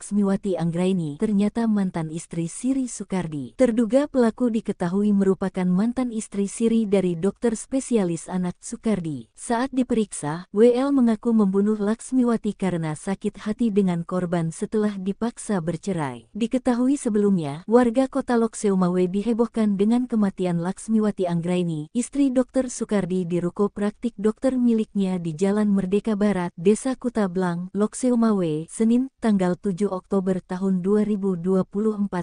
Laksmiwati Anggraini ternyata mantan istri Siri Sukardi. Terduga pelaku diketahui merupakan mantan istri Siri dari dokter spesialis anak Sukardi. Saat diperiksa, WL mengaku membunuh Laksmiwati karena sakit hati dengan korban setelah dipaksa bercerai. Diketahui sebelumnya, warga kota Lokseumawe dihebohkan dengan kematian Laksmiwati Anggraini, istri dokter Sukardi di ruko praktik dokter miliknya di Jalan Merdeka Barat, Desa Kutablang, Lokseumawe, Senin, tanggal 7 Oktober tahun 2024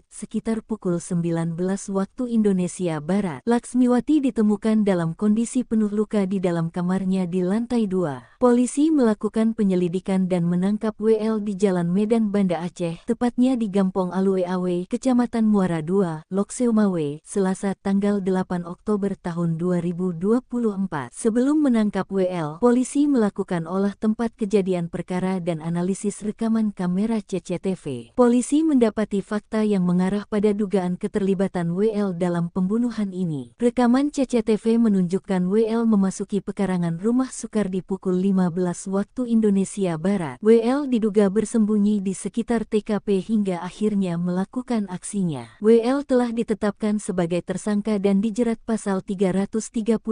sekitar pukul 19 waktu Indonesia Barat. Laksmiwati ditemukan dalam kondisi penuh luka di dalam kamarnya di lantai 2. Polisi melakukan penyelidikan dan menangkap WL di Jalan Medan Banda Aceh, tepatnya di Gampong Alue Awe, Kecamatan Muara II, Lokseumawe, Selasa tanggal 8 Oktober tahun 2024. Sebelum menangkap WL, polisi melakukan olah tempat kejadian perkara dan analisis rekaman kamera CCTV. Polisi mendapati fakta yang mengarah pada dugaan keterlibatan WL dalam pembunuhan ini. Rekaman CCTV menunjukkan WL memasuki pekarangan rumah Sukardi pukul 15 waktu Indonesia Barat. WL diduga bersembunyi di sekitar TKP hingga akhirnya melakukan aksinya. WL telah ditetapkan sebagai tersangka dan dijerat pasal 338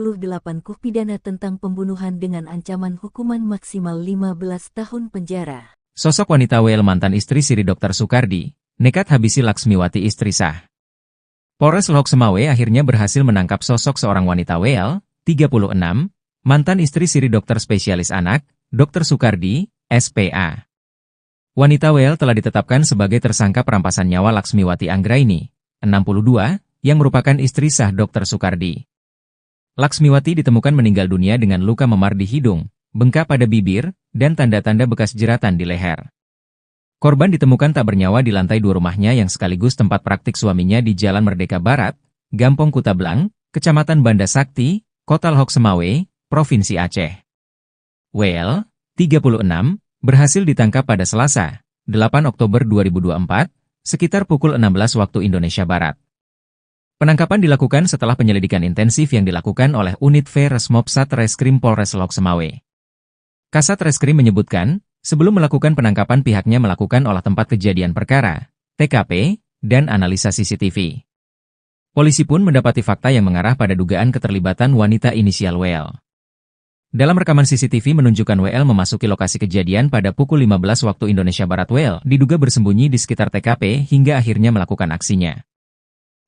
KUH pidana tentang pembunuhan dengan ancaman hukuman maksimal 15 tahun penjara. Sosok wanita WL mantan istri Siri Dr. Sukardi, nekat habisi Laksmiwati istri sah. Polres Lokseumawe akhirnya berhasil menangkap sosok seorang wanita WL, 36, mantan istri Siri dokter spesialis anak, Dr. Sukardi, SPA. Wanita WL telah ditetapkan sebagai tersangka perampasan nyawa Laksmiwati Anggraini, 62, yang merupakan istri sah Dr. Sukardi. Laksmiwati ditemukan meninggal dunia dengan luka memar di hidung, bengkak pada bibir, dan tanda-tanda bekas jeratan di leher. Korban ditemukan tak bernyawa di lantai 2 rumahnya yang sekaligus tempat praktik suaminya di Jalan Merdeka Barat, Gampong Kutablang, Kecamatan Banda Sakti, Kota Lokseumawe, Provinsi Aceh. WL, 36, berhasil ditangkap pada Selasa, 8 Oktober 2024, sekitar pukul 16 waktu Indonesia Barat. Penangkapan dilakukan setelah penyelidikan intensif yang dilakukan oleh Unit V Resmob Satreskrim Polres Lokseumawe. Kasat Reskrim menyebutkan, sebelum melakukan penangkapan pihaknya melakukan olah tempat kejadian perkara, TKP, dan analisa CCTV. Polisi pun mendapati fakta yang mengarah pada dugaan keterlibatan wanita inisial WL. Dalam rekaman CCTV menunjukkan WL memasuki lokasi kejadian pada pukul 15 waktu Indonesia Barat. WL diduga bersembunyi di sekitar TKP hingga akhirnya melakukan aksinya.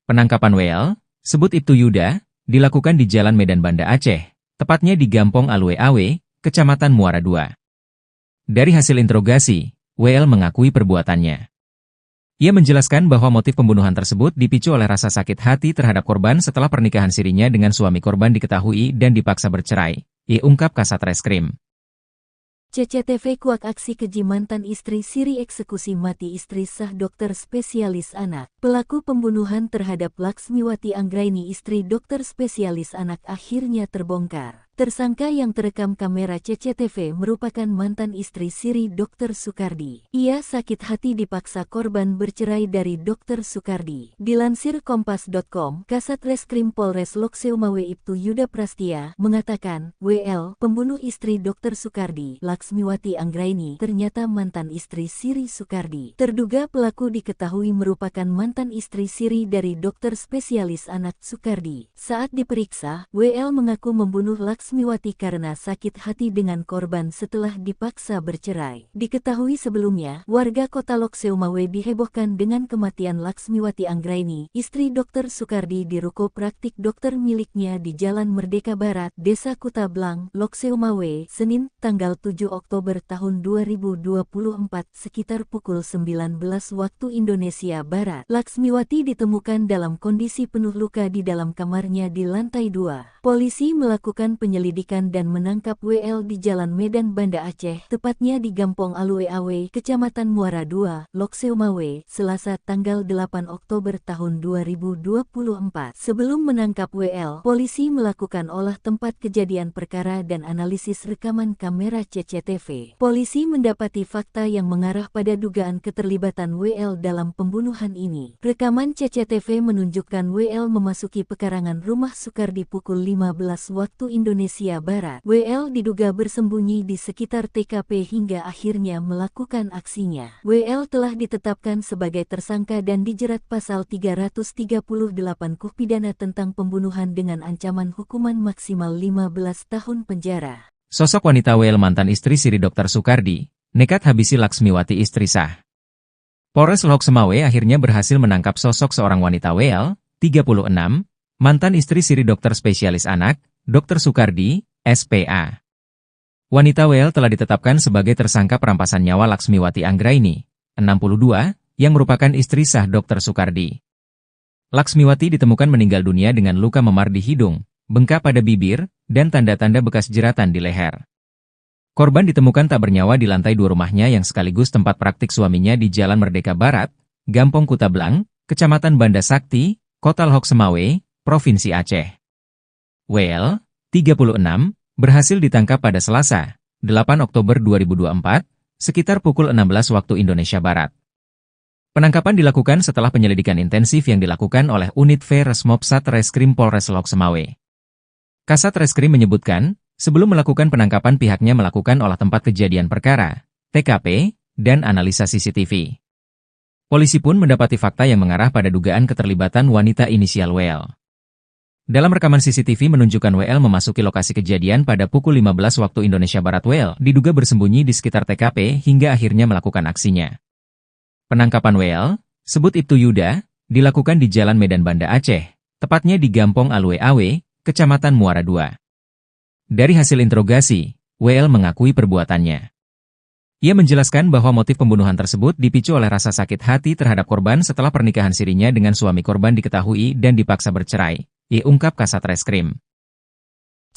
Penangkapan WL, sebut Ibtu Yuda, dilakukan di Jalan Medan Banda Aceh, tepatnya di Gampong Alue Awe, Kecamatan Muara II. Dari hasil interogasi, WL mengakui perbuatannya. Ia menjelaskan bahwa motif pembunuhan tersebut dipicu oleh rasa sakit hati terhadap korban setelah pernikahan sirinya dengan suami korban diketahui dan dipaksa bercerai, ungkap Kasat Reskrim. CCTV kuak aksi keji mantan istri Siri eksekusi mati istri sah dokter spesialis anak. Pelaku pembunuhan terhadap Laksmiwati Anggraini istri dokter spesialis anak akhirnya terbongkar. Tersangka yang terekam kamera CCTV merupakan mantan istri Siri Dr. Sukardi. Ia sakit hati dipaksa korban bercerai dari Dr. Sukardi. Dilansir Kompas.com, Kasat Reskrim Polres Lokseumawe Ibtu Yuda Prastia mengatakan, WL, pembunuh istri Dr. Sukardi, Laksmiwati Anggraini, ternyata mantan istri Siri Sukardi. Terduga pelaku diketahui merupakan mantan istri Siri dari dokter spesialis anak Sukardi. Saat diperiksa, WL mengaku membunuh Laksmiwati karena sakit hati dengan korban setelah dipaksa bercerai. Diketahui sebelumnya, warga kota Lokseumawe dihebohkan dengan kematian Laksmiwati Anggraini, istri Dr. Sukardi di ruko praktik dokter miliknya di Jalan Merdeka Barat, Desa Kutablang, Lokseumawe, Senin, tanggal 7 Oktober tahun 2024 sekitar pukul 19 waktu Indonesia Barat. Laksmiwati ditemukan dalam kondisi penuh luka di dalam kamarnya di lantai 2. Polisi melakukan penyelidikan dan menangkap WL di Jalan Medan Banda Aceh, tepatnya di Gampong Alue Awe, Kecamatan Muara II, Lokseumawe, Selasa tanggal 8 Oktober tahun 2024. Sebelum menangkap WL, polisi melakukan olah tempat kejadian perkara dan analisis rekaman kamera CCTV. Polisi mendapati fakta yang mengarah pada dugaan keterlibatan WL dalam pembunuhan ini. Rekaman CCTV menunjukkan WL memasuki pekarangan rumah Sukardi pukul 15 waktu Indonesia Indonesia Barat. WL diduga bersembunyi di sekitar TKP hingga akhirnya melakukan aksinya. WL telah ditetapkan sebagai tersangka dan dijerat pasal 338 KUH pidana tentang pembunuhan dengan ancaman hukuman maksimal 15 tahun penjara. Sosok wanita WL mantan istri Siri Dr. Soekardi, nekat habisi Laksmiwati istri sah. Polres Lok Semawe akhirnya berhasil menangkap sosok seorang wanita WL, 36, mantan istri Siri Dokter Spesialis Anak, Dr. Soekardi, SPA. Wanita WL telah ditetapkan sebagai tersangka perampasan nyawa Laksmiwati Anggraini, 62, yang merupakan istri sah Dr. Soekardi. Laksmiwati ditemukan meninggal dunia dengan luka memar di hidung, bengkak pada bibir, dan tanda-tanda bekas jeratan di leher. Korban ditemukan tak bernyawa di lantai 2 rumahnya yang sekaligus tempat praktik suaminya di Jalan Merdeka Barat, Gampong Kutablang, Kecamatan Banda Sakti, Kota Lok Semawe, Provinsi Aceh. WL, 36, berhasil ditangkap pada Selasa, 8 Oktober 2024, sekitar pukul 16 waktu Indonesia Barat. Penangkapan dilakukan setelah penyelidikan intensif yang dilakukan oleh Unit V Resmob Satreskrim Polres Lok Semawe. Kasat Reskrim menyebutkan, sebelum melakukan penangkapan pihaknya melakukan olah tempat kejadian perkara, TKP, dan analisa CCTV. Polisi pun mendapati fakta yang mengarah pada dugaan keterlibatan wanita inisial WL. Dalam rekaman CCTV menunjukkan WL memasuki lokasi kejadian pada pukul 15 waktu Indonesia Barat. WL diduga bersembunyi di sekitar TKP hingga akhirnya melakukan aksinya. Penangkapan WL, sebut Ibtu Yuda, dilakukan di Jalan Medan Banda Aceh, tepatnya di Gampong Alwe Awe, Kecamatan Muara II. Dari hasil interogasi, WL mengakui perbuatannya. Ia menjelaskan bahwa motif pembunuhan tersebut dipicu oleh rasa sakit hati terhadap korban setelah pernikahan sirinya dengan suami korban diketahui dan dipaksa bercerai, ungkap Kasat Reskrim.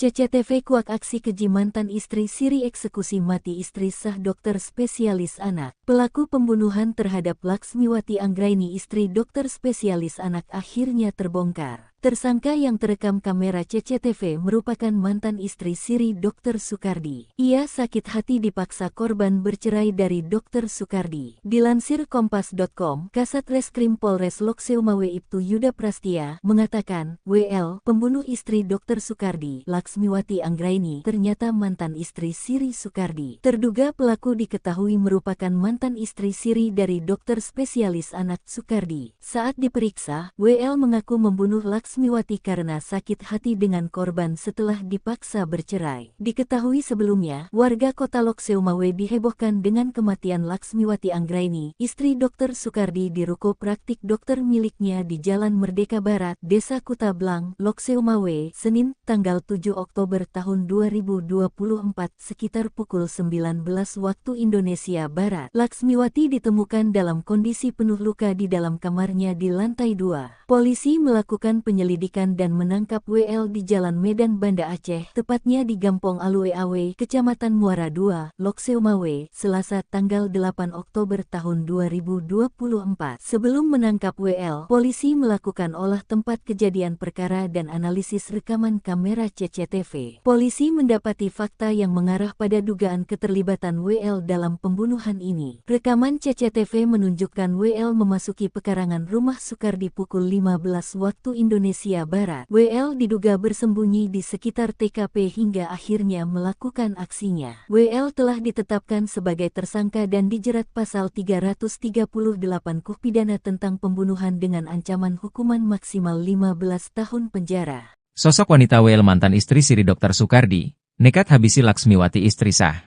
CCTV kuak aksi keji mantan istri Siri eksekusi mati istri sah dokter spesialis anak. Pelaku pembunuhan terhadap Laksmiwati Anggraini istri dokter spesialis anak akhirnya terbongkar. Tersangka yang terekam kamera CCTV merupakan mantan istri Siri Dr. Soekardi. Ia sakit hati dipaksa korban bercerai dari Dr. Soekardi. Dilansir Kompas.com, Kasat Reskrim Polres Lok Semawe Ibtu Yuda Prastia mengatakan, WL, pembunuh istri Dr. Soekardi, Laksmiwati Anggraini, ternyata mantan istri Siri Soekardi. Terduga pelaku diketahui merupakan mantan istri Siri dari dokter spesialis anak Soekardi. Saat diperiksa, WL mengaku membunuh Laksmiwati karena sakit hati dengan korban setelah dipaksa bercerai. Diketahui sebelumnya, warga kota Lok Semawe dihebohkan dengan kematian Laksmiwati Anggraini, istri Dr. Soekardi di ruko praktik dokter miliknya di Jalan Merdeka Barat, Desa Kutablang, Lok Semawe, Senin, tanggal 7 Oktober tahun 2024 sekitar pukul 19 waktu Indonesia Barat. Laksmiwati ditemukan dalam kondisi penuh luka di dalam kamarnya di lantai 2. Polisi melakukan penyelidikan dan menangkap WL di Jalan Medan Banda Aceh, tepatnya di Gampong Alwe Awe, Kecamatan Muara II, Lok Semawe, Selasa tanggal 8 Oktober tahun 2024. Sebelum menangkap WL, polisi melakukan olah tempat kejadian perkara dan analisis rekaman kamera CCTV. Polisi mendapati fakta yang mengarah pada dugaan keterlibatan WL dalam pembunuhan ini. Rekaman CCTV menunjukkan WL memasuki pekarangan rumah Soekardi pukul 15 waktu Indonesia Barat. WL diduga bersembunyi di sekitar TKP hingga akhirnya melakukan aksinya. WL telah ditetapkan sebagai tersangka dan dijerat pasal 338 KUH pidana tentang pembunuhan dengan ancaman hukuman maksimal 15 tahun penjara. Sosok wanita WL mantan istri Siri Dr. Soekardi, nekat habisi Laksmiwati istri sah.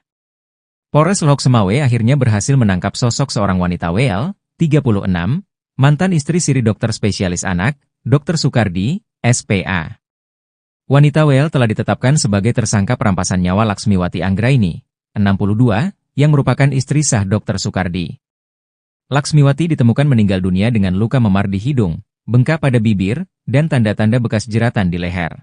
Polres Lok Semawe akhirnya berhasil menangkap sosok seorang wanita WL, 36, mantan istri Siri Dokter Spesialis Anak, Dr. Soekardi, SPA. Wanita WL telah ditetapkan sebagai tersangka perampasan nyawa Laksmiwati Anggraini, 62, yang merupakan istri sah Dr. Soekardi. Laksmiwati ditemukan meninggal dunia dengan luka memar di hidung, bengkak pada bibir, dan tanda-tanda bekas jeratan di leher.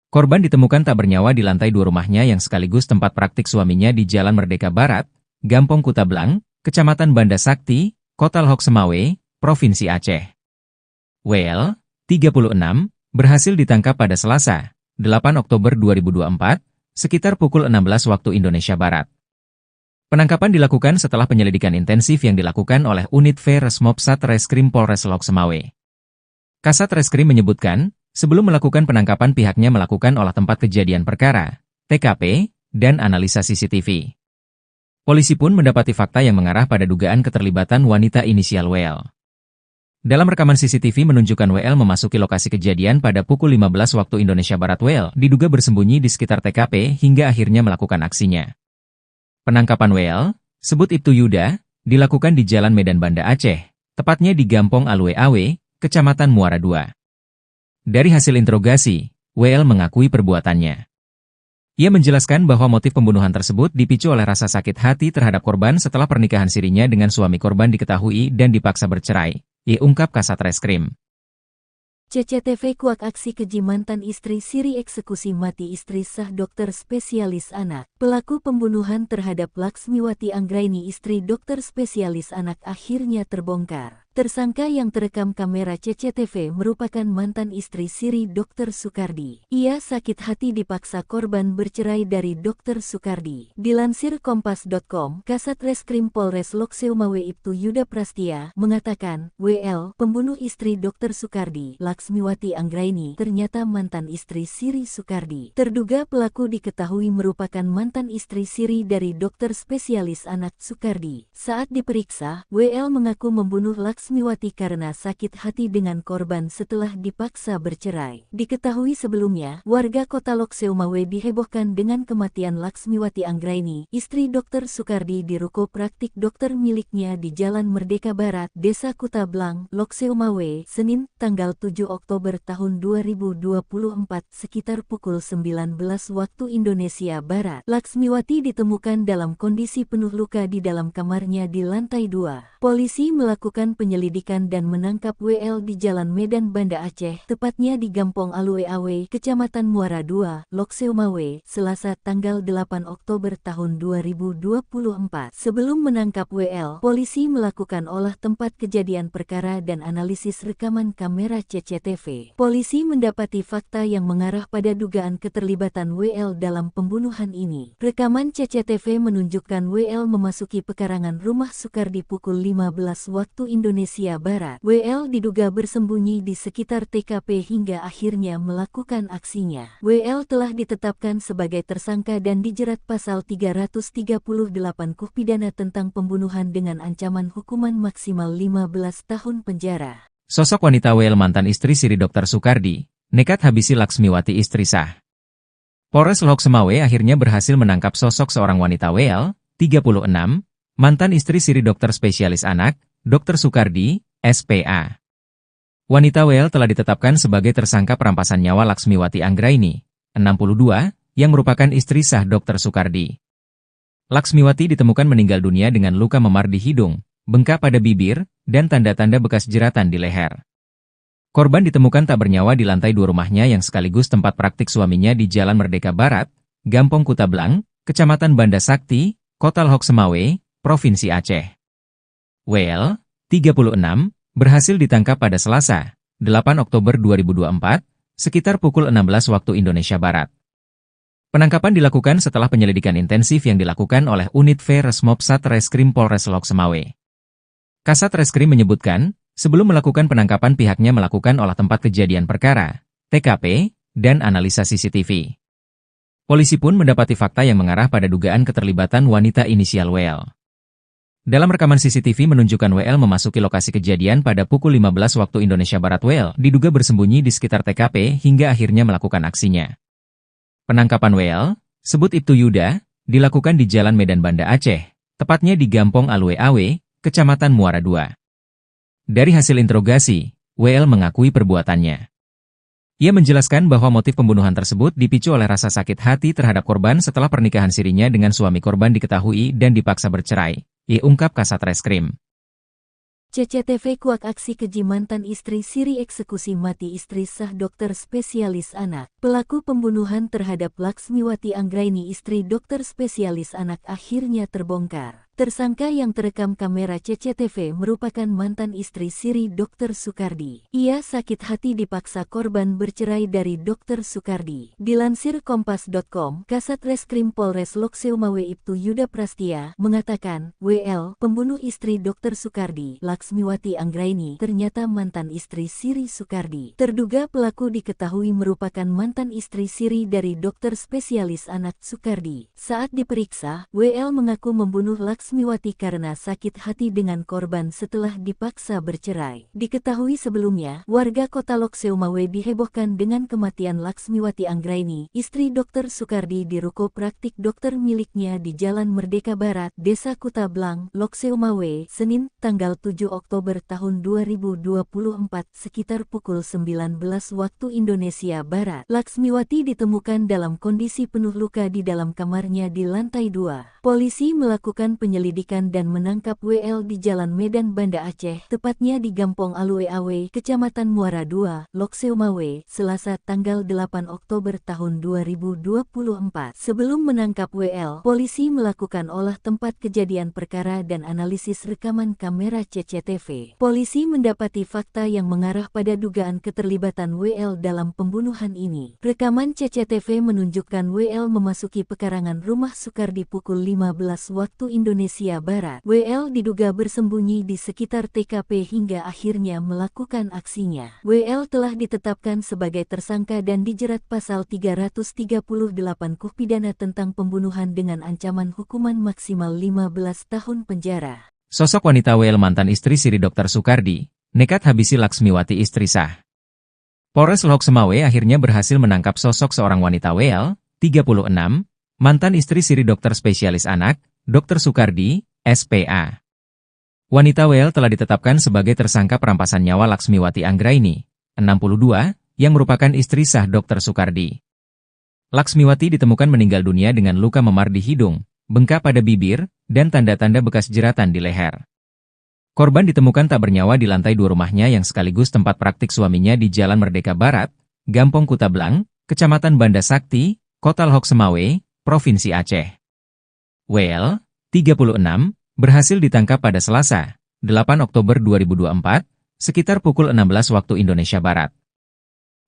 Korban ditemukan tak bernyawa di lantai 2 rumahnya yang sekaligus tempat praktik suaminya di Jalan Merdeka Barat, Gampong Kutablang, Kecamatan Banda Sakti, Kota Lok Semawe, Provinsi Aceh. WL, 36, berhasil ditangkap pada Selasa, 8 Oktober 2024, sekitar pukul 16 waktu Indonesia Barat. Penangkapan dilakukan setelah penyelidikan intensif yang dilakukan oleh Unit V Resmob Satreskrim Polres Lok Semawe. Kasat Reskrim menyebutkan, Sebelum melakukan penangkapan, pihaknya melakukan olah tempat kejadian perkara, TKP, dan analisa CCTV. Polisi pun mendapati fakta yang mengarah pada dugaan keterlibatan wanita inisial WL. Dalam rekaman CCTV menunjukkan WL memasuki lokasi kejadian pada pukul 15 waktu Indonesia Barat. WL diduga bersembunyi di sekitar TKP hingga akhirnya melakukan aksinya. Penangkapan WL, sebut Ibtu Yuda, dilakukan di Jalan Medan Banda Aceh, tepatnya di Gampong Alwe Awe, Kecamatan Muara II. Dari hasil interogasi, WL mengakui perbuatannya. Ia menjelaskan bahwa motif pembunuhan tersebut dipicu oleh rasa sakit hati terhadap korban setelah pernikahan sirinya dengan suami korban diketahui dan dipaksa bercerai. Ungkap Kasat Reskrim. CCTV kuak aksi keji mantan istri Siri eksekusi mati istri sah dokter spesialis anak. Pelaku pembunuhan terhadap Laksmiwati Anggraini istri dokter spesialis anak akhirnya terbongkar. Tersangka yang terekam kamera CCTV merupakan mantan istri Siri Dr. Sukardi. Ia sakit hati dipaksa korban bercerai dari Dr. Sukardi. Dilansir Kompas.com, Kasat Reskrim Polres Lokseumawe Ibtu Yuda Prastia mengatakan, WL, pembunuh istri Dr. Sukardi, Laksmiwati Anggraini, ternyata mantan istri Siri Sukardi. Terduga pelaku diketahui merupakan mantan istri Siri dari dokter spesialis anak Sukardi. Saat diperiksa, WL mengaku membunuh Laksmiwati karena sakit hati dengan korban setelah dipaksa bercerai. Diketahui sebelumnya, warga kota Lokseumawe dihebohkan dengan kematian Laksmiwati Anggraini, istri Dr. Sukardi di ruko praktik dokter miliknya di Jalan Merdeka Barat, Desa Kutablang, Lokseumawe, Senin, tanggal 7 Oktober tahun 2024 sekitar pukul 19 waktu Indonesia Barat. Laksmiwati ditemukan dalam kondisi penuh luka di dalam kamarnya di lantai 2. Polisi melakukan penyelidikan dan menangkap WL di Jalan Medan Banda Aceh, tepatnya di Gampong Alwe Awe, Kecamatan Muara II, Lokseumawe, Selasa tanggal 8 Oktober tahun 2024. Sebelum menangkap WL, polisi melakukan olah tempat kejadian perkara dan analisis rekaman kamera CCTV. Polisi mendapati fakta yang mengarah pada dugaan keterlibatan WL dalam pembunuhan ini. Rekaman CCTV menunjukkan WL memasuki pekarangan rumah Sukardi pukul 15 waktu Indonesia Barat. WL diduga bersembunyi di sekitar TKP hingga akhirnya melakukan aksinya. WL telah ditetapkan sebagai tersangka dan dijerat pasal 338 KUH pidana tentang pembunuhan dengan ancaman hukuman maksimal 15 tahun penjara. Sosok wanita WL mantan istri Siri Dr. Sukardi, nekat habisi Laksmiwati istri sah. Polres Lokseumawe akhirnya berhasil menangkap sosok seorang wanita WL, 36, mantan istri Siri dokter spesialis anak, Dr. Sukardi, SPA. Wanita WL telah ditetapkan sebagai tersangka perampasan nyawa Laksmiwati Anggraini, 62, yang merupakan istri sah Dr. Sukardi. Laksmiwati ditemukan meninggal dunia dengan luka memar di hidung, bengkak pada bibir, dan tanda-tanda bekas jeratan di leher. Korban ditemukan tak bernyawa di lantai 2 rumahnya yang sekaligus tempat praktik suaminya di Jalan Merdeka Barat, Gampong Kutablang, Kecamatan Banda Sakti, Kota Lokseumawe, Provinsi Aceh. WL, 36, berhasil ditangkap pada Selasa, 8 Oktober 2024, sekitar pukul 16 waktu Indonesia Barat. Penangkapan dilakukan setelah penyelidikan intensif yang dilakukan oleh Unit V Resmob Satreskrim Polres Lokseumawe. Kasat Reskrim menyebutkan, sebelum melakukan penangkapan pihaknya melakukan olah tempat kejadian perkara, TKP, dan analisa CCTV. Polisi pun mendapati fakta yang mengarah pada dugaan keterlibatan wanita inisial WL. Dalam rekaman CCTV menunjukkan WL memasuki lokasi kejadian pada pukul 15 waktu Indonesia Barat. WL diduga bersembunyi di sekitar TKP hingga akhirnya melakukan aksinya. Penangkapan WL, sebut Ibtu Yuda, dilakukan di Jalan Medan Banda Aceh, tepatnya di Gampong Alwe Awe, Kecamatan Muara II. Dari hasil interogasi, WL mengakui perbuatannya. Ia menjelaskan bahwa motif pembunuhan tersebut dipicu oleh rasa sakit hati terhadap korban setelah pernikahan sirinya dengan suami korban diketahui dan dipaksa bercerai. Ungkap Kasat Reskrim. CCTV kuak aksi keji mantan istri Siri eksekusi mati istri sah dokter spesialis anak. Pelaku pembunuhan terhadap Laksmiwati Anggraini istri dokter spesialis anak akhirnya terbongkar. Tersangka yang terekam kamera CCTV merupakan mantan istri siri Dr. Sukardi. Ia sakit hati dipaksa korban bercerai dari Dr. Sukardi. Dilansir Kompas.com, Kasat Reskrim Polres Lokseumawe Ibtu Yuda Prastia mengatakan, WL, pembunuh istri Dr. Sukardi, Laksmiwati Anggraini, ternyata mantan istri siri Sukardi. Terduga pelaku diketahui merupakan mantan istri siri dari dokter spesialis anak Sukardi. Saat diperiksa, WL mengaku membunuh Laksmiwati karena sakit hati dengan korban setelah dipaksa bercerai. Diketahui sebelumnya, warga kota Lokseumawe dihebohkan dengan kematian Laksmiwati Anggraini, istri Dr. Sukardi di ruko praktik dokter miliknya di Jalan Merdeka Barat, Desa Kutablang, Lokseumawe, Senin, tanggal 7 Oktober tahun 2024, sekitar pukul 19 waktu Indonesia Barat. Laksmiwati ditemukan dalam kondisi penuh luka di dalam kamarnya di lantai 2. Polisi melakukan penyelidikan dan menangkap WL di Jalan Medan Banda Aceh, tepatnya di Gampong Alue-Awe, Kecamatan Muara II, Lokseumawe, Selasa tanggal 8 Oktober tahun 2024. Sebelum menangkap WL, polisi melakukan olah tempat kejadian perkara dan analisis rekaman kamera CCTV. Polisi mendapati fakta yang mengarah pada dugaan keterlibatan WL dalam pembunuhan ini. Rekaman CCTV menunjukkan WL memasuki pekarangan rumah Sukardi pukul 15 waktu Indonesia Barat. WL diduga bersembunyi di sekitar TKP hingga akhirnya melakukan aksinya. WL telah ditetapkan sebagai tersangka dan dijerat pasal 338 KUH pidana tentang pembunuhan dengan ancaman hukuman maksimal 15 tahun penjara. Sosok wanita WL mantan istri siri Dr. Sukardi, nekat habisi Laksmiwati istri sah. Polres Lokseumawe akhirnya berhasil menangkap sosok seorang wanita WL, 36, mantan istri siri dokter spesialis anak, Dr. Sukardi, SPA. Wanita WL telah ditetapkan sebagai tersangka perampasan nyawa Laksmiwati Anggraini, 62, yang merupakan istri sah Dr. Sukardi. Laksmiwati ditemukan meninggal dunia dengan luka memar di hidung, bengkak pada bibir, dan tanda-tanda bekas jeratan di leher. Korban ditemukan tak bernyawa di lantai 2 rumahnya yang sekaligus tempat praktik suaminya di Jalan Merdeka Barat, Gampong Kutablang, Kecamatan Banda Sakti, Kota Lokseumawe, Provinsi Aceh. WL, 36, berhasil ditangkap pada Selasa, 8 Oktober 2024, sekitar pukul 16 waktu Indonesia Barat.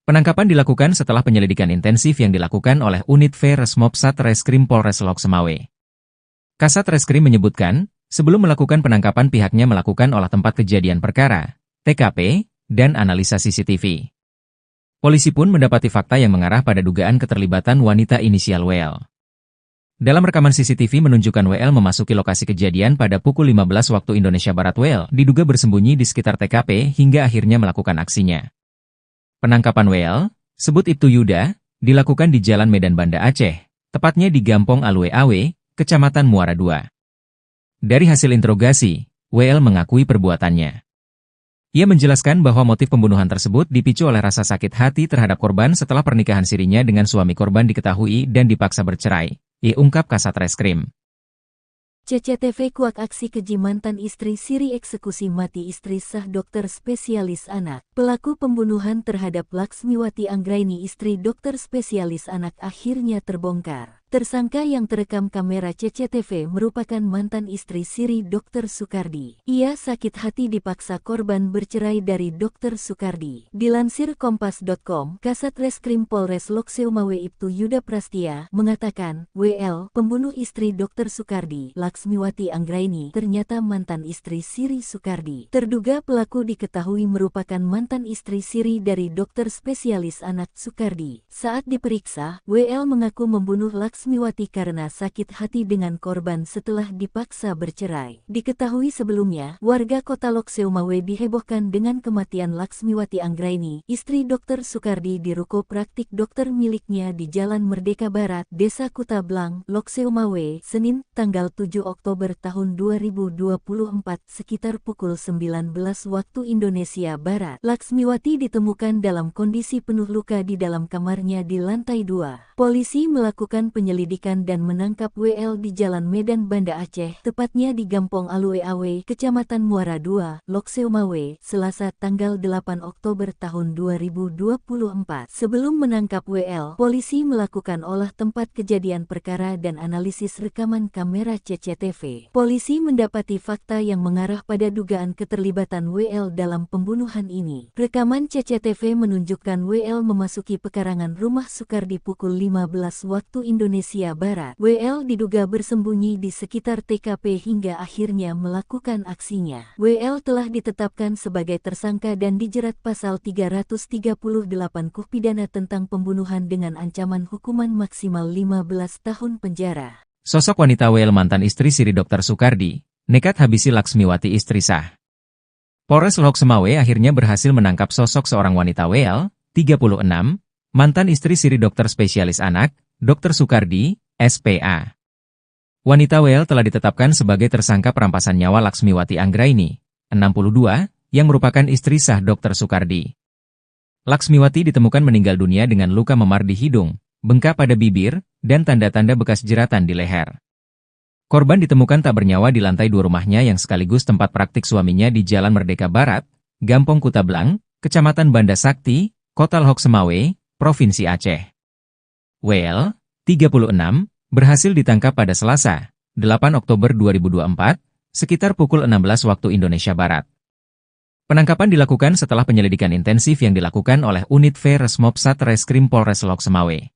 Penangkapan dilakukan setelah penyelidikan intensif yang dilakukan oleh Unit V Resmob Satreskrim Polres Lokseumawe. Kasat Reskrim menyebutkan, sebelum melakukan penangkapan pihaknya melakukan olah tempat kejadian perkara, TKP, dan analisa CCTV. Polisi pun mendapati fakta yang mengarah pada dugaan keterlibatan wanita inisial WL. Dalam rekaman CCTV menunjukkan WL memasuki lokasi kejadian pada pukul 15 waktu Indonesia Barat. WL diduga bersembunyi di sekitar TKP hingga akhirnya melakukan aksinya. Penangkapan WL, sebut Ibtu Yuda, dilakukan di Jalan Medan Banda Aceh, tepatnya di Gampong Alue-Awe, Kecamatan Muara II. Dari hasil interogasi, WL mengakui perbuatannya. Ia menjelaskan bahwa motif pembunuhan tersebut dipicu oleh rasa sakit hati terhadap korban setelah pernikahan sirinya dengan suami korban diketahui dan dipaksa bercerai. Ungkap Kasat Reskrim. CCTV kuak aksi keji mantan istri siri eksekusi mati istri sah dokter spesialis anak. Pelaku pembunuhan terhadap Laksmiwati Anggraini istri dokter spesialis anak akhirnya terbongkar. Tersangka yang terekam kamera CCTV merupakan mantan istri siri Dr. Sukardi. Ia sakit hati dipaksa korban bercerai dari Dr. Sukardi. Dilansir Kompas.com, Kasat Reskrim Polres Lokseumawe Ibtu Yuda Prastia mengatakan, WL, pembunuh istri Dr. Sukardi, Laksmiwati Anggraini, ternyata mantan istri siri Sukardi. Terduga pelaku diketahui merupakan mantan istri siri dari dokter spesialis anak Sukardi. Saat diperiksa, WL mengaku membunuh Laksmiwati karena sakit hati dengan korban setelah dipaksa bercerai. Diketahui sebelumnya, warga kota Lokseumawe dihebohkan dengan kematian Laksmiwati Anggraini, istri Dr. Sukardi di ruko praktik dokter miliknya di Jalan Merdeka Barat, Desa Kutablang, Lokseumawe, Senin, tanggal 7 Oktober tahun 2024, sekitar pukul 19 waktu Indonesia Barat. Laksmiwati ditemukan dalam kondisi penuh luka di dalam kamarnya di lantai 2. Polisi melakukan penyelidikan penyelidikan dan menangkap WL di Jalan Medan Banda Aceh, tepatnya di Gampong Alue Awe, Kecamatan Muara II, Lokseumawe, Selasa tanggal 8 Oktober tahun 2024. Sebelum menangkap WL, polisi melakukan olah tempat kejadian perkara dan analisis rekaman kamera CCTV. Polisi mendapati fakta yang mengarah pada dugaan keterlibatan WL dalam pembunuhan ini. Rekaman CCTV menunjukkan WL memasuki pekarangan rumah Sukardi pukul 15 waktu Indonesia Barat. WL diduga bersembunyi di sekitar TKP hingga akhirnya melakukan aksinya. WL telah ditetapkan sebagai tersangka dan dijerat pasal 338 KUH pidana tentang pembunuhan dengan ancaman hukuman maksimal 15 tahun penjara. Sosok wanita WL mantan istri Siri Dr. Sukardi, nekat habisi Laksmiwati istri sah. Polres Lokseumawe akhirnya berhasil menangkap sosok seorang wanita WL, 36, mantan istri Siri dokter spesialis anak, Dr. Sukardi, SPA. Wanita WL telah ditetapkan sebagai tersangka perampasan nyawa Laksmiwati Anggraini, 62, yang merupakan istri sah Dr. Sukardi. Laksmiwati ditemukan meninggal dunia dengan luka memar di hidung, bengkak pada bibir, dan tanda-tanda bekas jeratan di leher. Korban ditemukan tak bernyawa di lantai 2 rumahnya yang sekaligus tempat praktik suaminya di Jalan Merdeka Barat, Gampong Kutablang, Kecamatan Banda Sakti, Kota Lokseumawe, Provinsi Aceh. WL, 36, berhasil ditangkap pada Selasa, 8 Oktober 2024, sekitar pukul 16 waktu Indonesia Barat. Penangkapan dilakukan setelah penyelidikan intensif yang dilakukan oleh Unit V Resmob Satreskrim Polres Lokseumawe.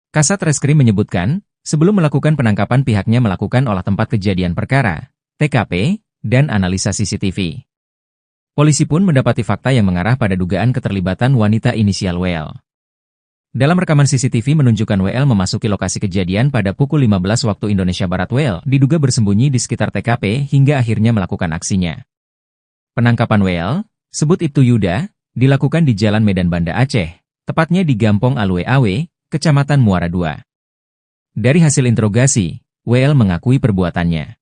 Kasat Reskrim menyebutkan, sebelum melakukan penangkapan pihaknya melakukan olah tempat kejadian perkara, TKP, dan analisa CCTV. Polisi pun mendapati fakta yang mengarah pada dugaan keterlibatan wanita inisial WL. Dalam rekaman CCTV menunjukkan WL memasuki lokasi kejadian pada pukul 15 waktu Indonesia Barat. WL diduga bersembunyi di sekitar TKP hingga akhirnya melakukan aksinya. Penangkapan WL, sebut Ibtu Yuda, dilakukan di Jalan Medan Banda Aceh, tepatnya di Gampong Alue Awe, Kecamatan Muara II. Dari hasil interogasi, WL mengakui perbuatannya.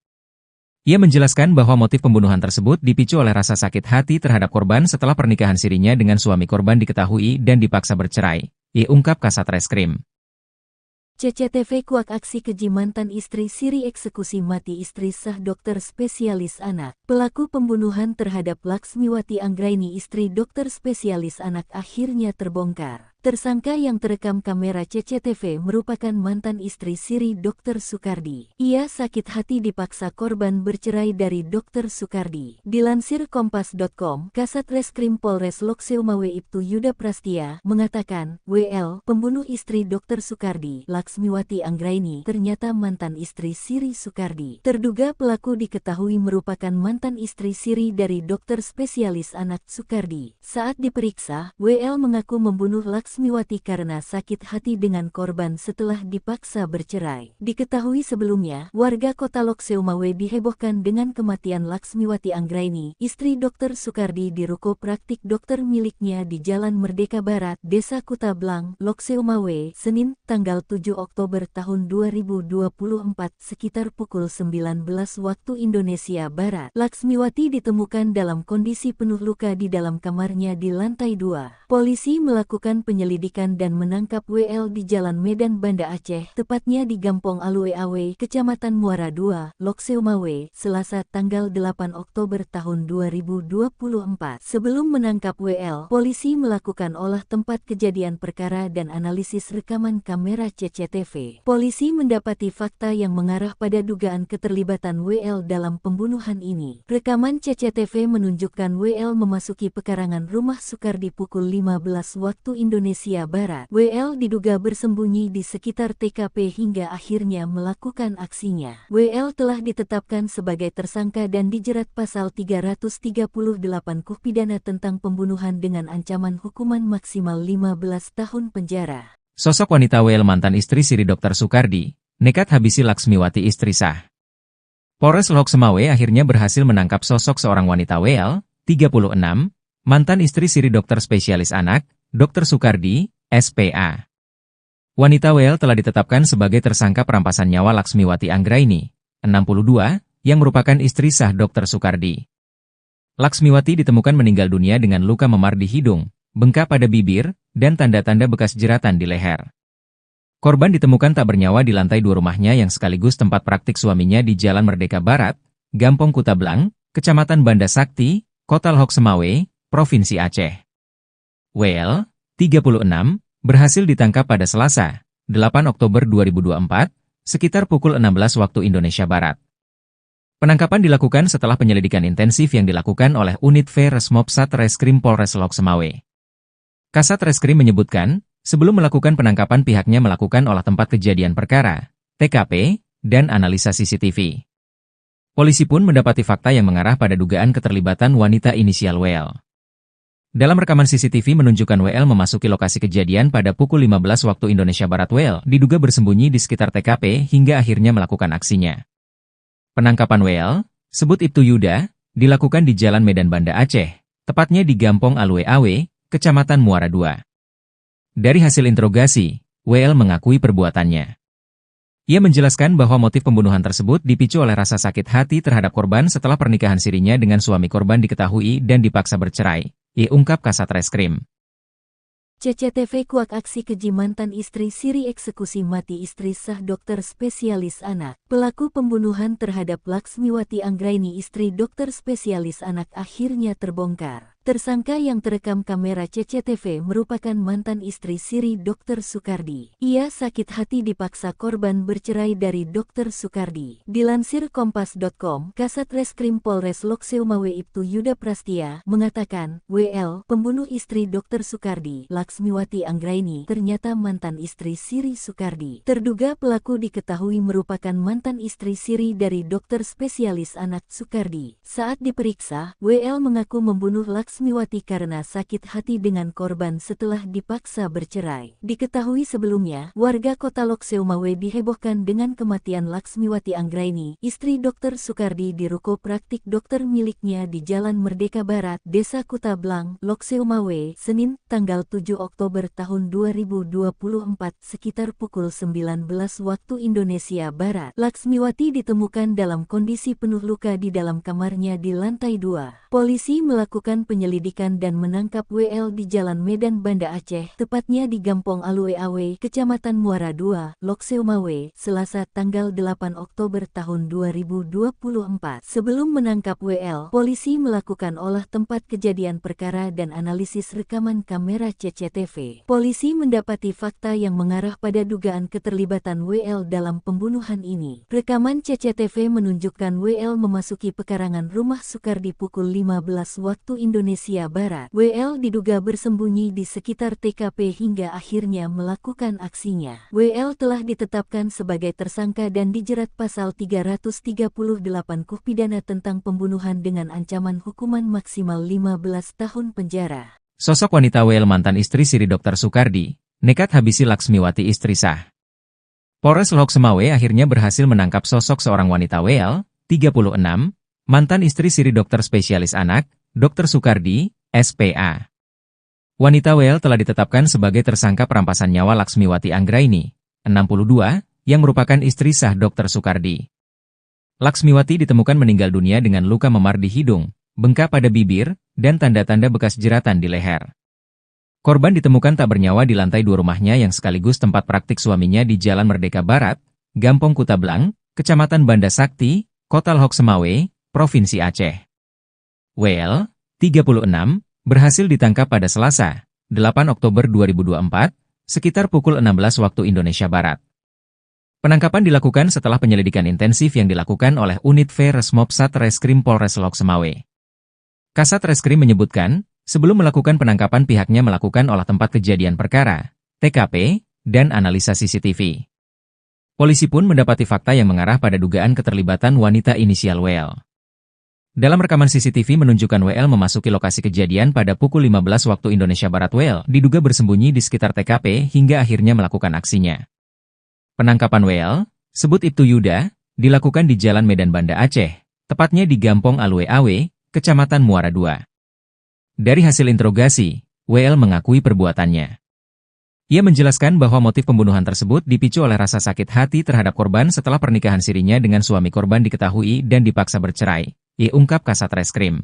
Ia menjelaskan bahwa motif pembunuhan tersebut dipicu oleh rasa sakit hati terhadap korban setelah pernikahan sirinya dengan suami korban diketahui dan dipaksa bercerai, ungkap Kasat Reskrim. CCTV kuak aksi keji mantan istri Siri eksekusi mati istri sah dokter spesialis anak. Pelaku pembunuhan terhadap Laksmiwati Anggraini istri dokter spesialis anak akhirnya terbongkar. Tersangka yang terekam kamera CCTV merupakan mantan istri Siri Dr. Sukardi. Ia sakit hati dipaksa korban bercerai dari Dr. Sukardi. Dilansir Kompas.com, Kasat Reskrim Polres Lokseumawe Ibtu Yuda Prastia mengatakan, WL, pembunuh istri Dr. Sukardi, Laksmiwati Anggraini, ternyata mantan istri Siri Sukardi. Terduga pelaku diketahui merupakan mantan istri Siri dari dokter spesialis anak Sukardi. Saat diperiksa, WL mengaku membunuh Laksmiwati karena sakit hati dengan korban setelah dipaksa bercerai. Diketahui sebelumnya, warga kota Lokseumawe dihebohkan dengan kematian Laksmiwati Anggraini, istri Dr. Sukardi di ruko praktik dokter miliknya di Jalan Merdeka Barat, Desa Kutablang, Lokseumawe, Senin, tanggal 7 Oktober tahun 2024 sekitar pukul 19 waktu Indonesia Barat. Laksmiwati ditemukan dalam kondisi penuh luka di dalam kamarnya di lantai 2. Polisi melakukan penyelidikan dan menangkap WL di Jalan Medan Banda Aceh, tepatnya di Gampong Alue Awe, Kecamatan Muara II, Lokseumawe, Selasa tanggal 8 Oktober tahun 2024. Sebelum menangkap WL, polisi melakukan olah tempat kejadian perkara dan analisis rekaman kamera CCTV. Polisi mendapati fakta yang mengarah pada dugaan keterlibatan WL dalam pembunuhan ini. Rekaman CCTV menunjukkan WL memasuki pekarangan rumah Sukardi pukul 15 waktu Indonesia Barat. WL diduga bersembunyi di sekitar TKP hingga akhirnya melakukan aksinya. WL telah ditetapkan sebagai tersangka dan dijerat pasal 338 KUH pidana tentang pembunuhan dengan ancaman hukuman maksimal 15 tahun penjara. Sosok wanita WL mantan istri Siri Dr. Sukardi, nekat habisi Laksmiwati istri sah. Polres Lokseumawe akhirnya berhasil menangkap sosok seorang wanita WL, 36, mantan istri Siri dokter spesialis anak, Dr. Sukardi, SPA. Wanita WL telah ditetapkan sebagai tersangka perampasan nyawa Laksmiwati Anggraini, 62, yang merupakan istri sah Dr. Sukardi. Laksmiwati ditemukan meninggal dunia dengan luka memar di hidung, bengkak pada bibir, dan tanda-tanda bekas jeratan di leher. Korban ditemukan tak bernyawa di lantai 2 rumahnya yang sekaligus tempat praktik suaminya di Jalan Merdeka Barat, Gampong Kuta Blang, Kecamatan Banda Sakti, Kota Lhok Semawe, Provinsi Aceh. WL, 36, berhasil ditangkap pada Selasa, 8 Oktober 2024, sekitar pukul 16 waktu Indonesia Barat. Penangkapan dilakukan setelah penyelidikan intensif yang dilakukan oleh Unit V Resmob Satreskrim Polres Lhok Semawe. Kasat Reskrim menyebutkan, sebelum melakukan penangkapan pihaknya melakukan olah tempat kejadian perkara, TKP, dan analisa CCTV. Polisi pun mendapati fakta yang mengarah pada dugaan keterlibatan wanita inisial WL. Dalam rekaman CCTV menunjukkan WL memasuki lokasi kejadian pada pukul 15 waktu Indonesia Barat. WL diduga bersembunyi di sekitar TKP hingga akhirnya melakukan aksinya. Penangkapan WL, sebut Ibtu Yuda, dilakukan di Jalan Medan Banda Aceh, tepatnya di Gampong Alwe Awe, Kecamatan Muara II. Dari hasil interogasi, WL mengakui perbuatannya. Ia menjelaskan bahwa motif pembunuhan tersebut dipicu oleh rasa sakit hati terhadap korban setelah pernikahan sirinya dengan suami korban diketahui dan dipaksa bercerai, ungkap Kasat Reskrim. CCTV kuak aksi keji mantan istri siri eksekusi mati istri sah dokter spesialis anak. Pelaku pembunuhan terhadap Laksmiwati Anggraini istri dokter spesialis anak akhirnya terbongkar. Tersangka yang terekam kamera CCTV merupakan mantan istri siri Dr. Sukardi. Ia sakit hati dipaksa korban bercerai dari Dr. Sukardi. Dilansir Kompas.com, Kasat Reskrim Polres Lhok Semawe Ibtu Yuda Prastia mengatakan, WL, pembunuh istri Dr. Sukardi, Laksmiwati Anggraini, ternyata mantan istri siri Sukardi. Terduga pelaku diketahui merupakan mantan istri siri dari dokter spesialis anak Sukardi. Saat diperiksa, WL mengaku membunuh Laksmiwati karena sakit hati dengan korban setelah dipaksa bercerai. Diketahui sebelumnya, warga kota Lhok Semawe dihebohkan dengan kematian Laksmiwati Anggraini, istri Dr. Sukardi di ruko praktik dokter miliknya di Jalan Merdeka Barat, Desa Kuta Blang, Lhok Semawe, Senin, tanggal 7 Oktober tahun 2024 sekitar pukul 19 waktu Indonesia Barat. Laksmiwati ditemukan dalam kondisi penuh luka di dalam kamarnya di lantai 2. Polisi melakukan penyelidikan dan menangkap WL di Jalan Medan Banda Aceh, tepatnya di Gampong Alwe Awe, Kecamatan Muara II, Lhok Semawe, Selasa tanggal 8 Oktober tahun 2024. Sebelum menangkap WL, polisi melakukan olah tempat kejadian perkara dan analisis rekaman kamera CCTV. Polisi mendapati fakta yang mengarah pada dugaan keterlibatan WL dalam pembunuhan ini. Rekaman CCTV menunjukkan WL memasuki pekarangan rumah Sukardi pukul 15 waktu Indonesia Barat. WL diduga bersembunyi di sekitar TKP hingga akhirnya melakukan aksinya. WL telah ditetapkan sebagai tersangka dan dijerat pasal 338 KUH pidana tentang pembunuhan dengan ancaman hukuman maksimal 15 tahun penjara. Sosok wanita WL mantan istri siri Dr. Sukardi, nekat habisi Laksmiwati istri sah. Polres Lhok Semawe akhirnya berhasil menangkap sosok seorang wanita WL, 36, mantan istri siri dokter spesialis anak, Dr. Sukardi, SPA. Wanita WL telah ditetapkan sebagai tersangka perampasan nyawa Laksmiwati Anggraini, 62, yang merupakan istri sah Dr. Sukardi. Laksmiwati ditemukan meninggal dunia dengan luka memar di hidung, bengkak pada bibir, dan tanda-tanda bekas jeratan di leher. Korban ditemukan tak bernyawa di lantai 2 rumahnya yang sekaligus tempat praktik suaminya di Jalan Merdeka Barat, Gampong Kuta Blang, Kecamatan Banda Sakti, Kota Lhok Semawe, Provinsi Aceh. WL, 36, berhasil ditangkap pada Selasa, 8 Oktober 2024, sekitar pukul 16 waktu Indonesia Barat. Penangkapan dilakukan setelah penyelidikan intensif yang dilakukan oleh Unit V Resmob Satreskrim Polres Lhok Semawe. Kasat Reskrim menyebutkan, sebelum melakukan penangkapan pihaknya melakukan olah tempat kejadian perkara, TKP, dan analisa CCTV. Polisi pun mendapati fakta yang mengarah pada dugaan keterlibatan wanita inisial WL. Dalam rekaman CCTV menunjukkan WL memasuki lokasi kejadian pada pukul 15 waktu Indonesia Barat. WL diduga bersembunyi di sekitar TKP hingga akhirnya melakukan aksinya. Penangkapan WL, sebut Ibtu Yuda, dilakukan di Jalan Medan Banda Aceh, tepatnya di Gampong Alwe Awe, Kecamatan Muara II. Dari hasil interogasi, WL mengakui perbuatannya. Ia menjelaskan bahwa motif pembunuhan tersebut dipicu oleh rasa sakit hati terhadap korban setelah pernikahan sirinya dengan suami korban diketahui dan dipaksa bercerai, ungkap Kasat Reskrim.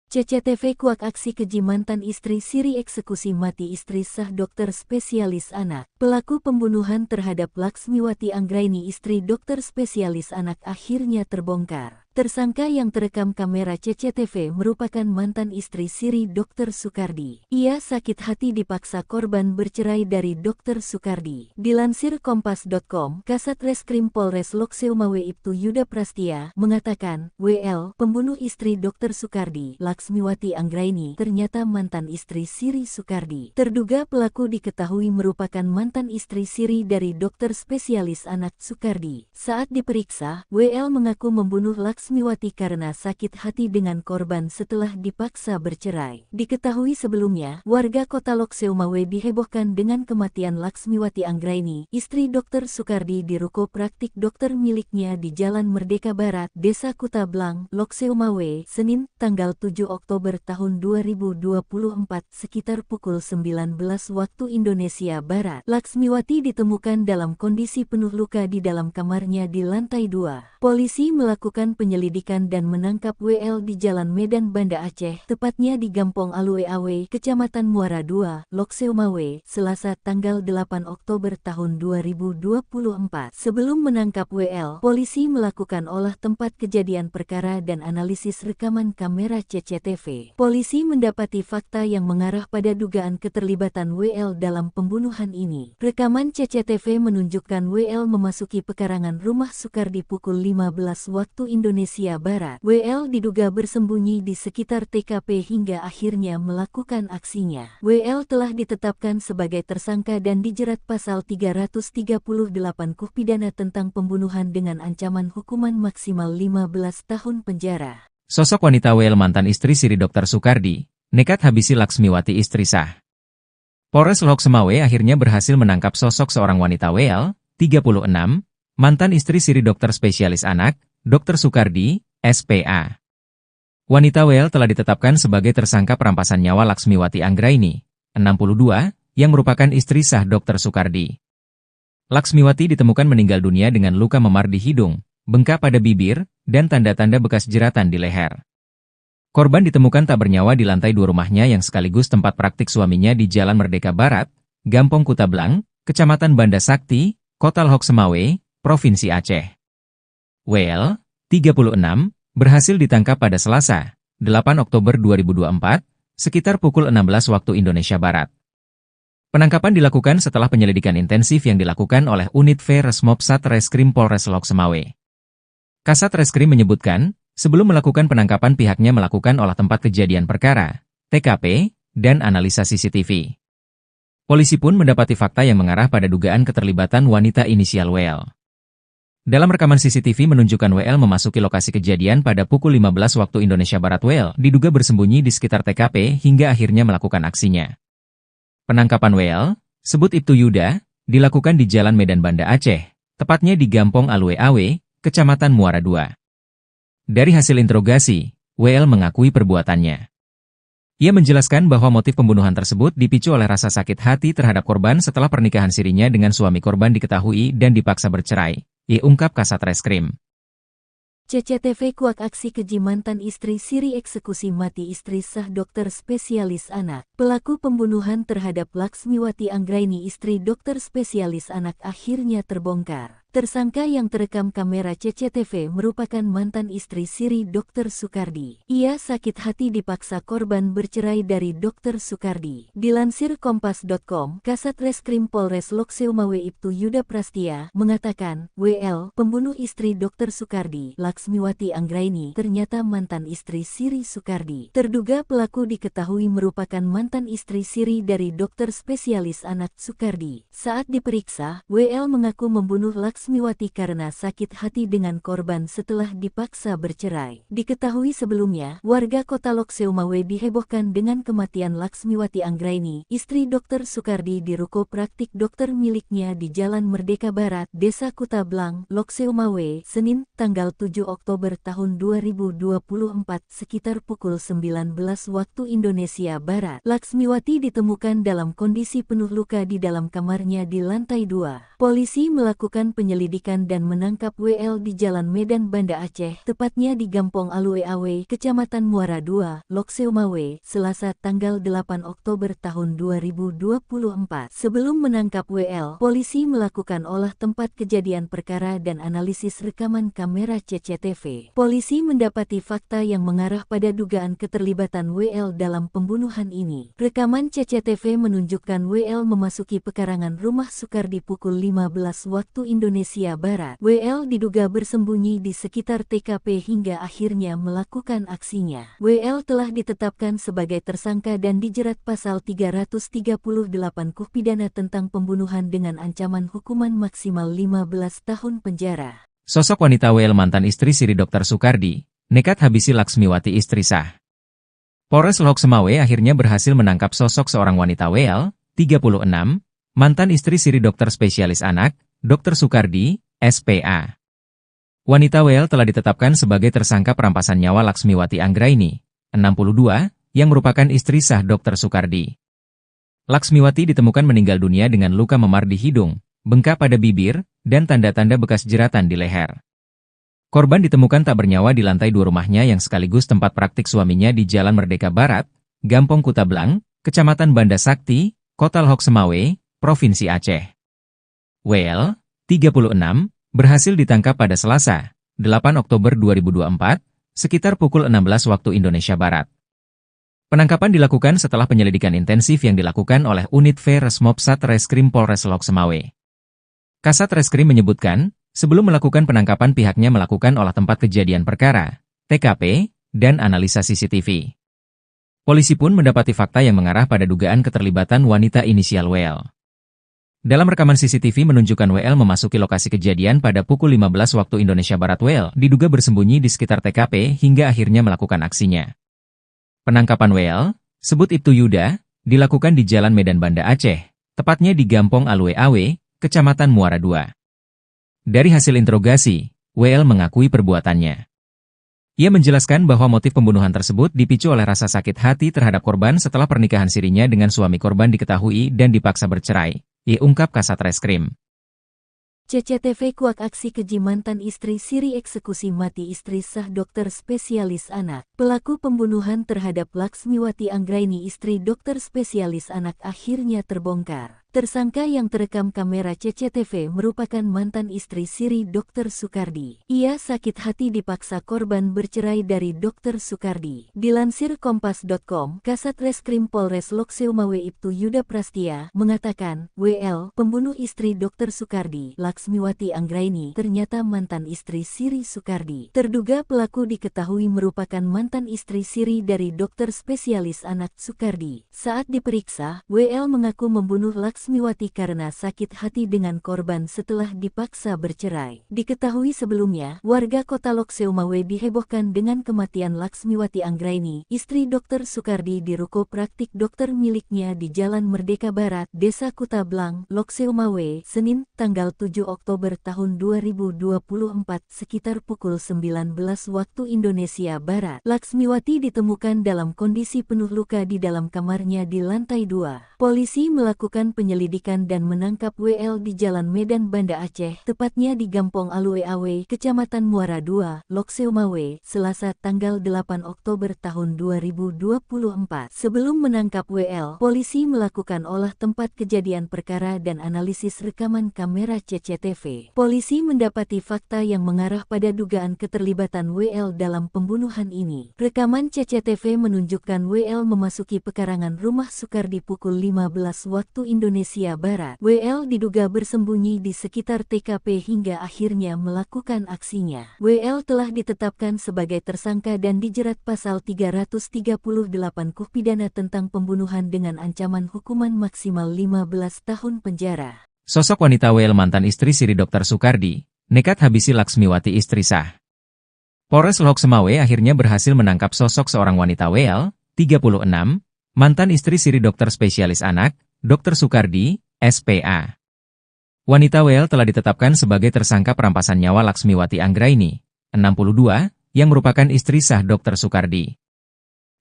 CCTV kuak aksi keji mantan istri Siri eksekusi mati istri sah dokter spesialis anak. Pelaku pembunuhan terhadap Laksmiwati Anggraini istri dokter spesialis anak akhirnya terbongkar. Tersangka yang terekam kamera CCTV merupakan mantan istri Siri Dr. Sukardi. Ia sakit hati dipaksa korban bercerai dari Dr. Sukardi. Dilansir Kompas.com, Kasat Reskrim Polres Lokseumawe Ibtu Yuda Prastia mengatakan, WL, pembunuh istri Dr. Sukardi, Laksmiwati Anggraini, ternyata mantan istri Siri Sukardi. Terduga pelaku diketahui merupakan mantan istri Siri dari dokter spesialis anak Sukardi. Saat diperiksa, WL mengaku membunuh Laksmiwati karena sakit hati dengan korban setelah dipaksa bercerai. Diketahui sebelumnya, warga kota Lokseumawe dihebohkan dengan kematian Laksmiwati Anggraini, istri Dr. Sukardi di ruko praktik dokter miliknya di Jalan Merdeka Barat, Desa Kutablang, Lokseumawe, Senin, tanggal 7 Oktober tahun 2024 sekitar pukul 19 waktu Indonesia Barat. Laksmiwati ditemukan dalam kondisi penuh luka di dalam kamarnya di lantai 2. Polisi melakukan penyelidikan dan menangkap WL di Jalan Medan Banda Aceh, tepatnya di Gampong Alueawe, Kecamatan Muara II, Lokseumawe, Selasa tanggal 8 Oktober tahun 2024. Sebelum menangkap WL, polisi melakukan olah tempat kejadian perkara dan analisis rekaman kamera CCTV. Polisi mendapati fakta yang mengarah pada dugaan keterlibatan WL dalam pembunuhan ini. Rekaman CCTV menunjukkan WL memasuki pekarangan rumah Sukardi pukul 15 waktu Indonesia Barat. WL diduga bersembunyi di sekitar TKP hingga akhirnya melakukan aksinya. WL telah ditetapkan sebagai tersangka dan dijerat pasal 338 KUH pidana tentang pembunuhan dengan ancaman hukuman maksimal 15 tahun penjara. Sosok wanita WL mantan istri Siri Dr. Sukardi, nekat habisi Laksmiwati istri sah. Polres Lokseumawe akhirnya berhasil menangkap sosok seorang wanita WL, 36, mantan istri Siri dokter spesialis anak, Dr. Sukardi, SPA. Wanita WL telah ditetapkan sebagai tersangka perampasan nyawa Laksmiwati Anggraini, 62, yang merupakan istri sah Dr. Sukardi. Laksmiwati ditemukan meninggal dunia dengan luka memar di hidung, bengkak pada bibir, dan tanda-tanda bekas jeratan di leher. Korban ditemukan tak bernyawa di lantai 2 rumahnya yang sekaligus tempat praktik suaminya di Jalan Merdeka Barat, Gampong Kutablang, Kecamatan Banda Sakti, Kota Lokseumawe, Provinsi Aceh. WL, 36, berhasil ditangkap pada Selasa, 8 Oktober 2024, sekitar pukul 16 waktu Indonesia Barat. Penangkapan dilakukan setelah penyelidikan intensif yang dilakukan oleh Unit V Resmob Satreskrim Polres Lokseumawe. Kasat Reskrim menyebutkan, sebelum melakukan penangkapan pihaknya melakukan olah tempat kejadian perkara, TKP, dan analisa CCTV. Polisi pun mendapati fakta yang mengarah pada dugaan keterlibatan wanita inisial WL. Dalam rekaman CCTV menunjukkan WL memasuki lokasi kejadian pada pukul 15 waktu Indonesia Barat. WL diduga bersembunyi di sekitar TKP hingga akhirnya melakukan aksinya. Penangkapan WL, sebut Ibtu Yuda, dilakukan di Jalan Medan Banda Aceh, tepatnya di Gampong Alueawe, Kecamatan Muara II. Dari hasil interogasi, WL mengakui perbuatannya. Ia menjelaskan bahwa motif pembunuhan tersebut dipicu oleh rasa sakit hati terhadap korban setelah pernikahan sirinya dengan suami korban diketahui dan dipaksa bercerai. Ungkap Kasat Reskrim. CCTV kuak aksi keji mantan istri Siri eksekusi mati istri sah dokter spesialis anak. Pelaku pembunuhan terhadap Laksmiwati Anggraini istri dokter spesialis anak akhirnya terbongkar. Tersangka yang terekam kamera CCTV merupakan mantan istri Siri Dr. Sukardi. Ia sakit hati dipaksa korban bercerai dari Dr. Sukardi. Dilansir Kompas.com, Kasat Reskrim Polres Lokseumawe Ibtu Yuda Prastia mengatakan, WL, pembunuh istri Dr. Sukardi, Laksmiwati Anggraini, ternyata mantan istri Siri Sukardi. Terduga pelaku diketahui merupakan mantan istri Siri dari dokter spesialis anak Sukardi. Saat diperiksa, WL mengaku membunuh Laksmiwati karena sakit hati dengan korban setelah dipaksa bercerai. Diketahui sebelumnya, warga kota Lokseumawe dihebohkan dengan kematian Laksmiwati Anggraini, istri Dr. Sukardi di ruko praktik dokter miliknya di Jalan Merdeka Barat, Desa Kutablang, Lokseumawe, Senin, tanggal 7 Oktober tahun 2024 sekitar pukul 19 waktu Indonesia Barat. Laksmiwati ditemukan dalam kondisi penuh luka di dalam kamarnya di lantai 2. Polisi melakukan penyelidikan penyelidikan dan menangkap WL di Jalan Medan Banda Aceh, tepatnya di Gampong Alue Awe, Kecamatan Muara II, Lok Seumawe, Selasa tanggal 8 Oktober tahun 2024. Sebelum menangkap WL, polisi melakukan olah tempat kejadian perkara dan analisis rekaman kamera CCTV. Polisi mendapati fakta yang mengarah pada dugaan keterlibatan WL dalam pembunuhan ini. Rekaman CCTV menunjukkan WL memasuki pekarangan rumah Sukardi pukul 15 waktu Indonesia Barat. WL diduga bersembunyi di sekitar TKP hingga akhirnya melakukan aksinya. WL telah ditetapkan sebagai tersangka dan dijerat pasal 338 KUH pidana tentang pembunuhan dengan ancaman hukuman maksimal 15 tahun penjara. Sosok wanita WL mantan istri Siri Dr. Sukardi, nekat habisi Laksmiwati istri sah. Polres Lok Semawe akhirnya berhasil menangkap sosok seorang wanita WL, 36, mantan istri Siri Dokter Spesialis Anak, Dr. Sukardi, SPA. Wanita WL telah ditetapkan sebagai tersangka perampasan nyawa Laksmiwati Anggraini, 62, yang merupakan istri sah Dr. Sukardi. Laksmiwati ditemukan meninggal dunia dengan luka memar di hidung, bengkak pada bibir, dan tanda-tanda bekas jeratan di leher. Korban ditemukan tak bernyawa di lantai 2 rumahnya yang sekaligus tempat praktik suaminya di Jalan Merdeka Barat, Gampong Kutablang, Kecamatan Banda Sakti, Kota Lok Semawe, Provinsi Aceh. WL, 36, berhasil ditangkap pada Selasa, 8 Oktober 2024, sekitar pukul 16 waktu Indonesia Barat. Penangkapan dilakukan setelah penyelidikan intensif yang dilakukan oleh Unit V Resmob Satreskrim Polres Lok Semawe. Kasat Reskrim menyebutkan, sebelum melakukan penangkapan pihaknya melakukan olah tempat kejadian perkara, TKP, dan analisa CCTV. Polisi pun mendapati fakta yang mengarah pada dugaan keterlibatan wanita inisial WL. Dalam rekaman CCTV menunjukkan WL memasuki lokasi kejadian pada pukul 15 waktu Indonesia Barat. WL diduga bersembunyi di sekitar TKP hingga akhirnya melakukan aksinya. Penangkapan WL, sebut Ibtu Yuda, dilakukan di Jalan Medan Banda Aceh, tepatnya di Gampong Alue Awe, Kecamatan Muara II. Dari hasil interogasi, WL mengakui perbuatannya. Ia menjelaskan bahwa motif pembunuhan tersebut dipicu oleh rasa sakit hati terhadap korban setelah pernikahan sirinya dengan suami korban diketahui dan dipaksa bercerai, ungkap Kasat Reskrim. CCTV kuak aksi keji mantan istri Siri eksekusi mati istri sah dokter spesialis anak. Pelaku pembunuhan terhadap Laksmiwati Anggraini istri dokter spesialis anak akhirnya terbongkar. Tersangka yang terekam kamera CCTV merupakan mantan istri Siri Dr. Sukardi. Ia sakit hati dipaksa korban bercerai dari Dr. Sukardi. Dilansir Kompas.com, Kasat Reskrim Polres Lok Seumawe Ibtu Yuda Prastia mengatakan, WL, pembunuh istri Dr. Sukardi, Laksmiwati Anggraini, ternyata mantan istri Siri Sukardi. Terduga pelaku diketahui merupakan mantan istri Siri dari dokter spesialis anak Sukardi. Saat diperiksa, WL mengaku membunuh Laksmiwati karena sakit hati dengan korban setelah dipaksa bercerai. Diketahui sebelumnya, warga kota Lok Seumawe dihebohkan dengan kematian Laksmiwati Anggraini, istri Dr. Sukardi di ruko praktik dokter miliknya di Jalan Merdeka Barat, Desa Kutablang, Lok Seumawe, Senin, tanggal 7 Oktober tahun 2024 sekitar pukul 19 waktu Indonesia Barat. Laksmiwati ditemukan dalam kondisi penuh luka di dalam kamarnya di lantai 2. Polisi melakukan penyelidikan dan menangkap WL di Jalan Medan Banda Aceh, tepatnya di Gampong Alue Awe, Kecamatan Muara II, Lok Seumawe, Selasa tanggal 8 Oktober tahun 2024. Sebelum menangkap WL, polisi melakukan olah tempat kejadian perkara dan analisis rekaman kamera CCTV. Polisi mendapati fakta yang mengarah pada dugaan keterlibatan WL dalam pembunuhan ini. Rekaman CCTV menunjukkan WL memasuki pekarangan rumah Sukardi pukul 15 waktu Indonesia Barat. WL diduga bersembunyi di sekitar TKP hingga akhirnya melakukan aksinya. WL telah ditetapkan sebagai tersangka dan dijerat pasal 338 KUH pidana tentang pembunuhan dengan ancaman hukuman maksimal 15 tahun penjara. Sosok wanita WL mantan istri Siri Dr. Sukardi, nekat habisi Laksmiwati istri sah. Polres Lok Semawe akhirnya berhasil menangkap sosok seorang wanita WL, 36, mantan istri Siri Dokter Spesialis Anak, Dr. Sukardi, SPA. Wanita WL telah ditetapkan sebagai tersangka perampasan nyawa Laksmiwati Anggraini, 62, yang merupakan istri sah Dr. Sukardi.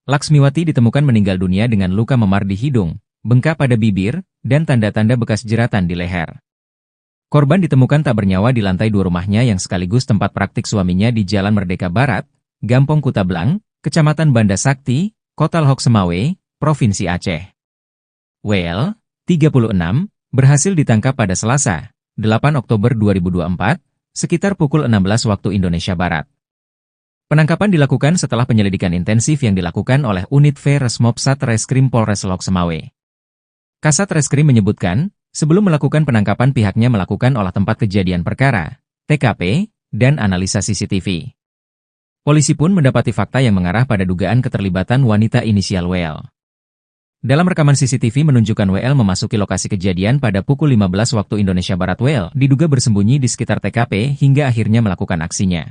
Laksmiwati ditemukan meninggal dunia dengan luka memar di hidung, bengkak pada bibir, dan tanda-tanda bekas jeratan di leher. Korban ditemukan tak bernyawa di lantai 2 rumahnya yang sekaligus tempat praktik suaminya di Jalan Merdeka Barat, Gampong Kutablang, Kecamatan Banda Sakti, Kota Lhok Semawe, Provinsi Aceh. WL, 36, berhasil ditangkap pada Selasa, 8 Oktober 2024, sekitar pukul 16 waktu Indonesia Barat. Penangkapan dilakukan setelah penyelidikan intensif yang dilakukan oleh Unit V Resmob Satreskrim Polres Lhok Semawe. Kasat Reskrim menyebutkan, sebelum melakukan penangkapan pihaknya melakukan olah tempat kejadian perkara, TKP, dan analisa CCTV. Polisi pun mendapati fakta yang mengarah pada dugaan keterlibatan wanita inisial WL. Dalam rekaman CCTV menunjukkan WL memasuki lokasi kejadian pada pukul 15 waktu Indonesia Barat. WL diduga bersembunyi di sekitar TKP hingga akhirnya melakukan aksinya.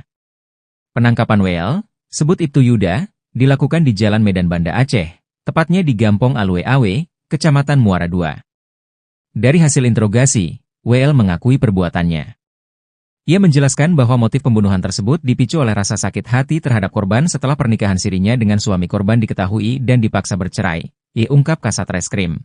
Penangkapan WL, sebut Ibtu Yuda, dilakukan di Jalan Medan Banda Aceh, tepatnya di Gampong Alwe Awe, Kecamatan Muara II. Dari hasil interogasi, WL mengakui perbuatannya. Ia menjelaskan bahwa motif pembunuhan tersebut dipicu oleh rasa sakit hati terhadap korban setelah pernikahan sirinya dengan suami korban diketahui dan dipaksa bercerai, ungkap Kasat Reskrim.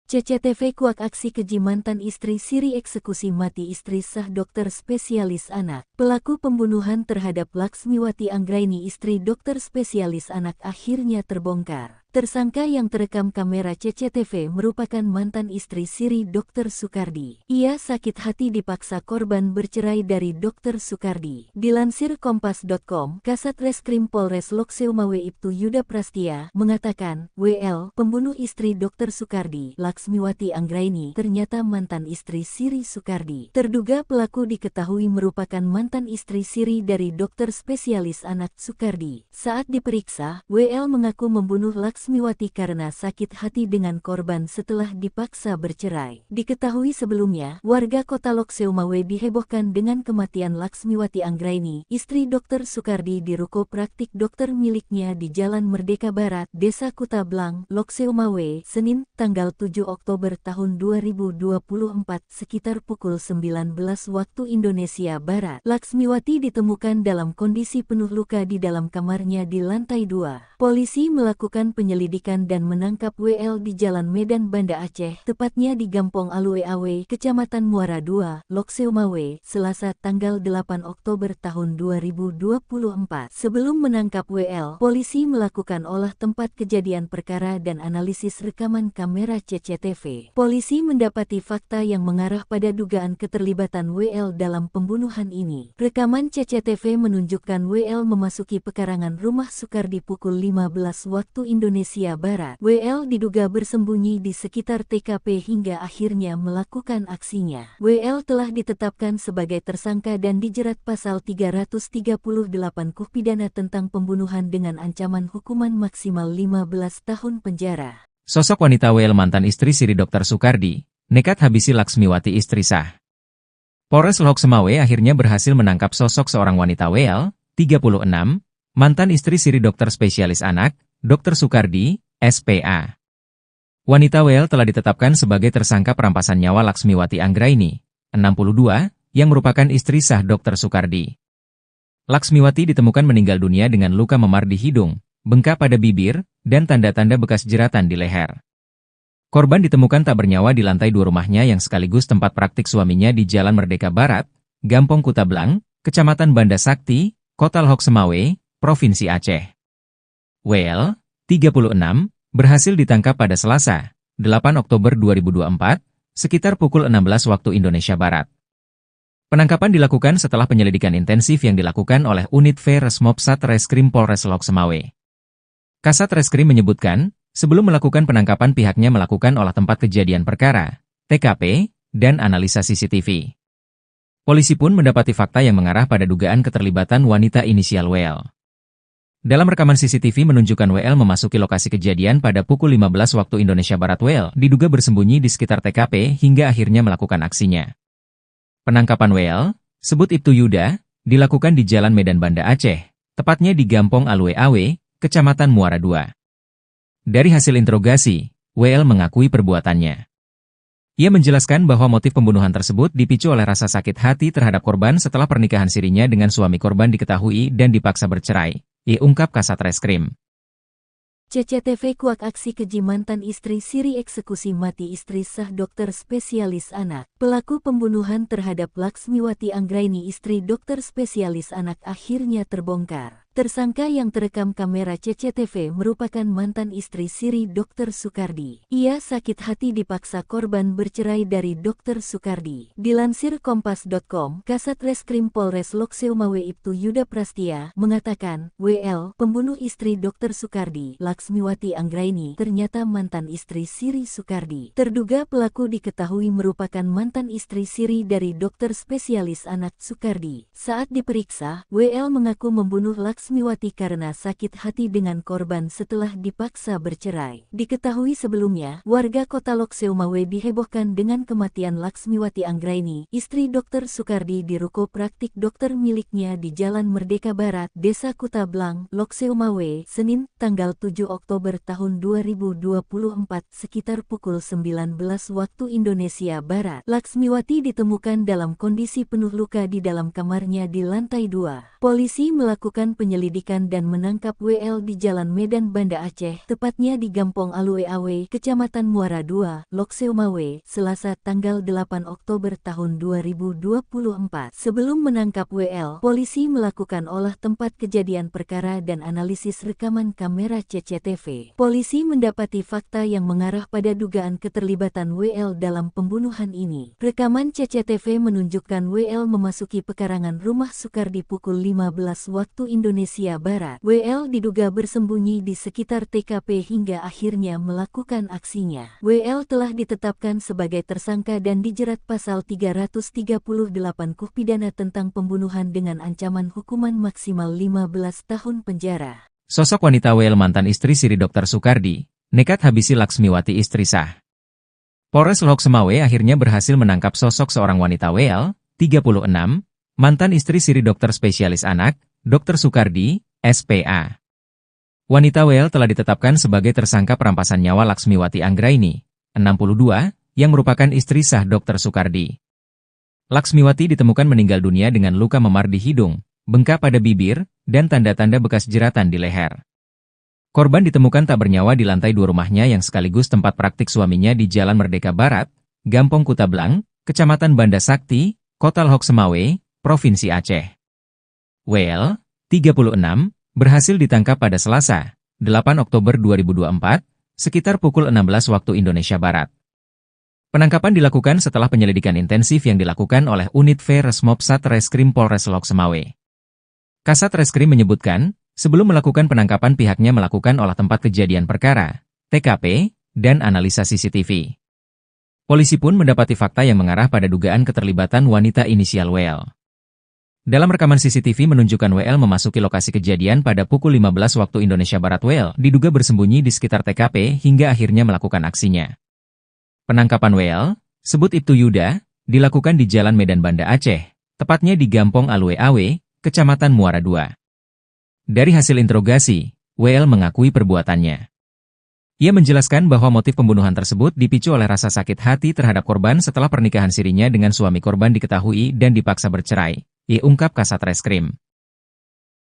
CCTV kuak aksi keji mantan istri siri eksekusi mati istri sah dokter spesialis anak. Pelaku pembunuhan terhadap Laksmiwati Anggraini istri dokter spesialis anak akhirnya terbongkar. Tersangka yang terekam kamera CCTV merupakan mantan istri siri Dr. Sukardi. Ia sakit hati dipaksa korban bercerai dari Dr. Sukardi. Dilansir Kompas.com, Kasat Reskrim Polres Lhok Semawe Ibtu Yuda Prastia mengatakan, WL, pembunuh istri Dr. Sukardi, Laksmiwati Anggraini, ternyata mantan istri siri Sukardi. Terduga pelaku diketahui merupakan mantan istri siri dari dokter spesialis anak Sukardi. Saat diperiksa, WL mengaku membunuh Laksmiwati karena sakit hati dengan korban setelah dipaksa bercerai. Diketahui sebelumnya, warga kota Lhok Semawe dihebohkan dengan kematian Laksmiwati Anggraini, istri Dr. Sukardi di ruko praktik dokter miliknya di Jalan Merdeka Barat, Desa Kutablang, Lhok Semawe, Senin, tanggal 7 Oktober tahun 2024, sekitar pukul 19 waktu Indonesia Barat. Laksmiwati ditemukan dalam kondisi penuh luka di dalam kamarnya di lantai 2. Polisi melakukan penyelidikan dan menangkap WL di Jalan Medan Banda Aceh, tepatnya di Gampong Alwe Awe, Kecamatan Muara II, Lhok Semawe, Selasa tanggal 8 Oktober tahun 2024. Sebelum menangkap WL, polisi melakukan olah tempat kejadian perkara dan analisis rekaman kamera CCTV. Polisi mendapati fakta yang mengarah pada dugaan keterlibatan WL dalam pembunuhan ini. Rekaman CCTV menunjukkan WL memasuki pekarangan rumah Sukardi pukul 15 waktu Indonesia Barat. WL diduga bersembunyi di sekitar TKP hingga akhirnya melakukan aksinya. WL telah ditetapkan sebagai tersangka dan dijerat pasal 338 KUH pidana tentang pembunuhan dengan ancaman hukuman maksimal 15 tahun penjara. Sosok wanita WL mantan istri siri Dr. Sukardi, nekat habisi Laksmiwati istri sah. Polres Lhok Semawe akhirnya berhasil menangkap sosok seorang wanita WL, 36, mantan istri siri dokter spesialis anak, Dr. Sukardi, SPA. Wanita WL telah ditetapkan sebagai tersangka perampasan nyawa Laksmiwati Anggraini, 62, yang merupakan istri sah Dr. Sukardi. Laksmiwati ditemukan meninggal dunia dengan luka memar di hidung, bengkak pada bibir, dan tanda-tanda bekas jeratan di leher. Korban ditemukan tak bernyawa di lantai 2 rumahnya yang sekaligus tempat praktik suaminya di Jalan Merdeka Barat, Gampong Kutablang, Kecamatan Banda Sakti, Kota Lhok Semawe, Provinsi Aceh. WL, 36, berhasil ditangkap pada Selasa, 8 Oktober 2024, sekitar pukul 16 waktu Indonesia Barat. Penangkapan dilakukan setelah penyelidikan intensif yang dilakukan oleh Unit V Resmob Satreskrim Polres Lhok Semawe. Kasat Reskrim menyebutkan, sebelum melakukan penangkapan pihaknya melakukan olah tempat kejadian perkara, TKP, dan analisa CCTV. Polisi pun mendapati fakta yang mengarah pada dugaan keterlibatan wanita inisial WL. Dalam rekaman CCTV menunjukkan WL memasuki lokasi kejadian pada pukul 15 waktu Indonesia Barat. WL diduga bersembunyi di sekitar TKP hingga akhirnya melakukan aksinya. Penangkapan WL, sebut Ibtu Yuda, dilakukan di Jalan Medan Banda Aceh, tepatnya di Gampong Alwe Awe, Kecamatan Muara II. Dari hasil interogasi, WL mengakui perbuatannya. Ia menjelaskan bahwa motif pembunuhan tersebut dipicu oleh rasa sakit hati terhadap korban setelah pernikahan sirinya dengan suami korban diketahui dan dipaksa bercerai, ungkap Kasat Reskrim. CCTV kuak aksi keji mantan istri Siri eksekusi mati istri sah dokter spesialis anak. Pelaku pembunuhan terhadap Laksmiwati Anggraini istri dokter spesialis anak akhirnya terbongkar. Tersangka yang terekam kamera CCTV merupakan mantan istri Siri Dr. Sukardi. Ia sakit hati dipaksa korban bercerai dari Dr. Sukardi. Dilansir Kompas.com, Kasat Reskrim Polres Lokseumawe Ibtu Yuda Prastia mengatakan, WL, pembunuh istri Dr. Sukardi, Laksmiwati Anggraini, ternyata mantan istri Siri Sukardi. Terduga pelaku diketahui merupakan mantan istri Siri dari dokter spesialis anak Sukardi. Saat diperiksa, WL mengaku membunuh Laksmiwati karena sakit hati dengan korban setelah dipaksa bercerai. Diketahui sebelumnya, warga kota Lokseumawe dihebohkan dengan kematian Laksmiwati Anggraini, istri Dr. Sukardi di ruko praktik dokter miliknya di Jalan Merdeka Barat, Desa Kutablang, Lokseumawe, Senin, tanggal 7 Oktober tahun 2024, sekitar pukul 19 waktu Indonesia Barat. Laksmiwati ditemukan dalam kondisi penuh luka di dalam kamarnya di lantai 2. Polisi melakukan penyelidikan dan menangkap WL di Jalan Medan Banda Aceh, tepatnya di Gampong Alue Awe, Kecamatan Muara II, Lokseumawe, Selasa tanggal 8 Oktober tahun 2024. Sebelum menangkap WL, polisi melakukan olah tempat kejadian perkara dan analisis rekaman kamera CCTV. Polisi mendapati fakta yang mengarah pada dugaan keterlibatan WL dalam pembunuhan ini. Rekaman CCTV menunjukkan WL memasuki pekarangan rumah Sukardi pukul 15 waktu Indonesia Barat. WL diduga bersembunyi di sekitar TKP hingga akhirnya melakukan aksinya. WL telah ditetapkan sebagai tersangka dan dijerat pasal 338 KUH pidana tentang pembunuhan dengan ancaman hukuman maksimal 15 tahun penjara. Sosok wanita WL mantan istri Siri Dr. Sukardi, nekat habisi Laksmiwati istri sah. Polres Lokseumawe akhirnya berhasil menangkap sosok seorang wanita WL, 36, mantan istri Siri dokter spesialis anak, Dr. Sukardi, SPA. Wanita WL telah ditetapkan sebagai tersangka perampasan nyawa Laksmiwati Anggraini, 62, yang merupakan istri sah Dr. Sukardi. Laksmiwati ditemukan meninggal dunia dengan luka memar di hidung, bengkak pada bibir, dan tanda-tanda bekas jeratan di leher. Korban ditemukan tak bernyawa di lantai 2 rumahnya yang sekaligus tempat praktik suaminya di Jalan Merdeka Barat, Gampong Kutablang, Kecamatan Banda Sakti, Kota Lokseumawe, Provinsi Aceh. WL, 36, berhasil ditangkap pada Selasa, 8 Oktober 2024, sekitar pukul 16 waktu Indonesia Barat. Penangkapan dilakukan setelah penyelidikan intensif yang dilakukan oleh Unit V Resmob Satreskrim Polres Lokseumawe. Kasat Reskrim menyebutkan, sebelum melakukan penangkapan pihaknya melakukan olah tempat kejadian perkara, TKP, dan analisa CCTV. Polisi pun mendapati fakta yang mengarah pada dugaan keterlibatan wanita inisial WL. Dalam rekaman CCTV menunjukkan WL memasuki lokasi kejadian pada pukul 15 waktu Indonesia Barat. WL diduga bersembunyi di sekitar TKP hingga akhirnya melakukan aksinya. Penangkapan WL, sebut Ibtu Yuda, dilakukan di Jalan Medan Banda Aceh, tepatnya di Gampong Alue Awe, Kecamatan Muara II. Dari hasil interogasi, WL mengakui perbuatannya. Ia menjelaskan bahwa motif pembunuhan tersebut dipicu oleh rasa sakit hati terhadap korban setelah pernikahan sirinya dengan suami korban diketahui dan dipaksa bercerai. Ia ungkap Kasat Reskrim.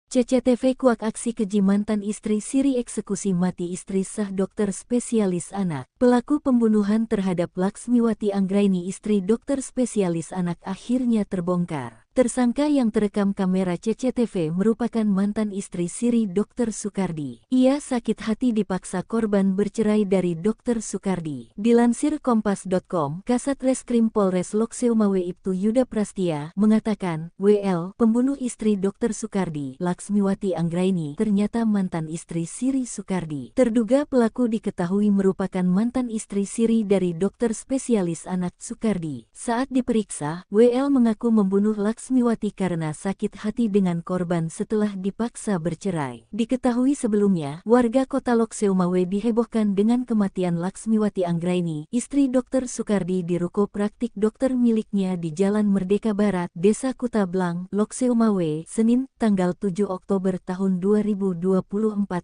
CCTV kuak aksi keji mantan istri Siri eksekusi mati istri sah dokter spesialis anak. Pelaku pembunuhan terhadap Laksmiwati Anggraini istri dokter spesialis anak akhirnya terbongkar. Tersangka yang terekam kamera CCTV merupakan mantan istri Siri Dr. Sukardi. Ia sakit hati dipaksa korban bercerai dari Dr. Sukardi. Dilansir Kompas.com, Kasat Reskrim Polres Lokseumawe Ibtu Yuda Prastia mengatakan, WL, pembunuh istri Dr. Sukardi, Laksmiwati Anggraini, ternyata mantan istri Siri Sukardi. Terduga pelaku diketahui merupakan mantan istri Siri dari dokter spesialis anak Sukardi. Saat diperiksa, WL mengaku membunuh Laksmiwati karena sakit hati dengan korban setelah dipaksa bercerai. Diketahui sebelumnya, warga kota Lokseumawe dihebohkan dengan kematian Laksmiwati Anggraini, istri Dr. Sukardi di ruko praktik dokter miliknya di Jalan Merdeka Barat, Desa Kutablang, Lokseumawe, Senin, tanggal 7 Oktober tahun 2024,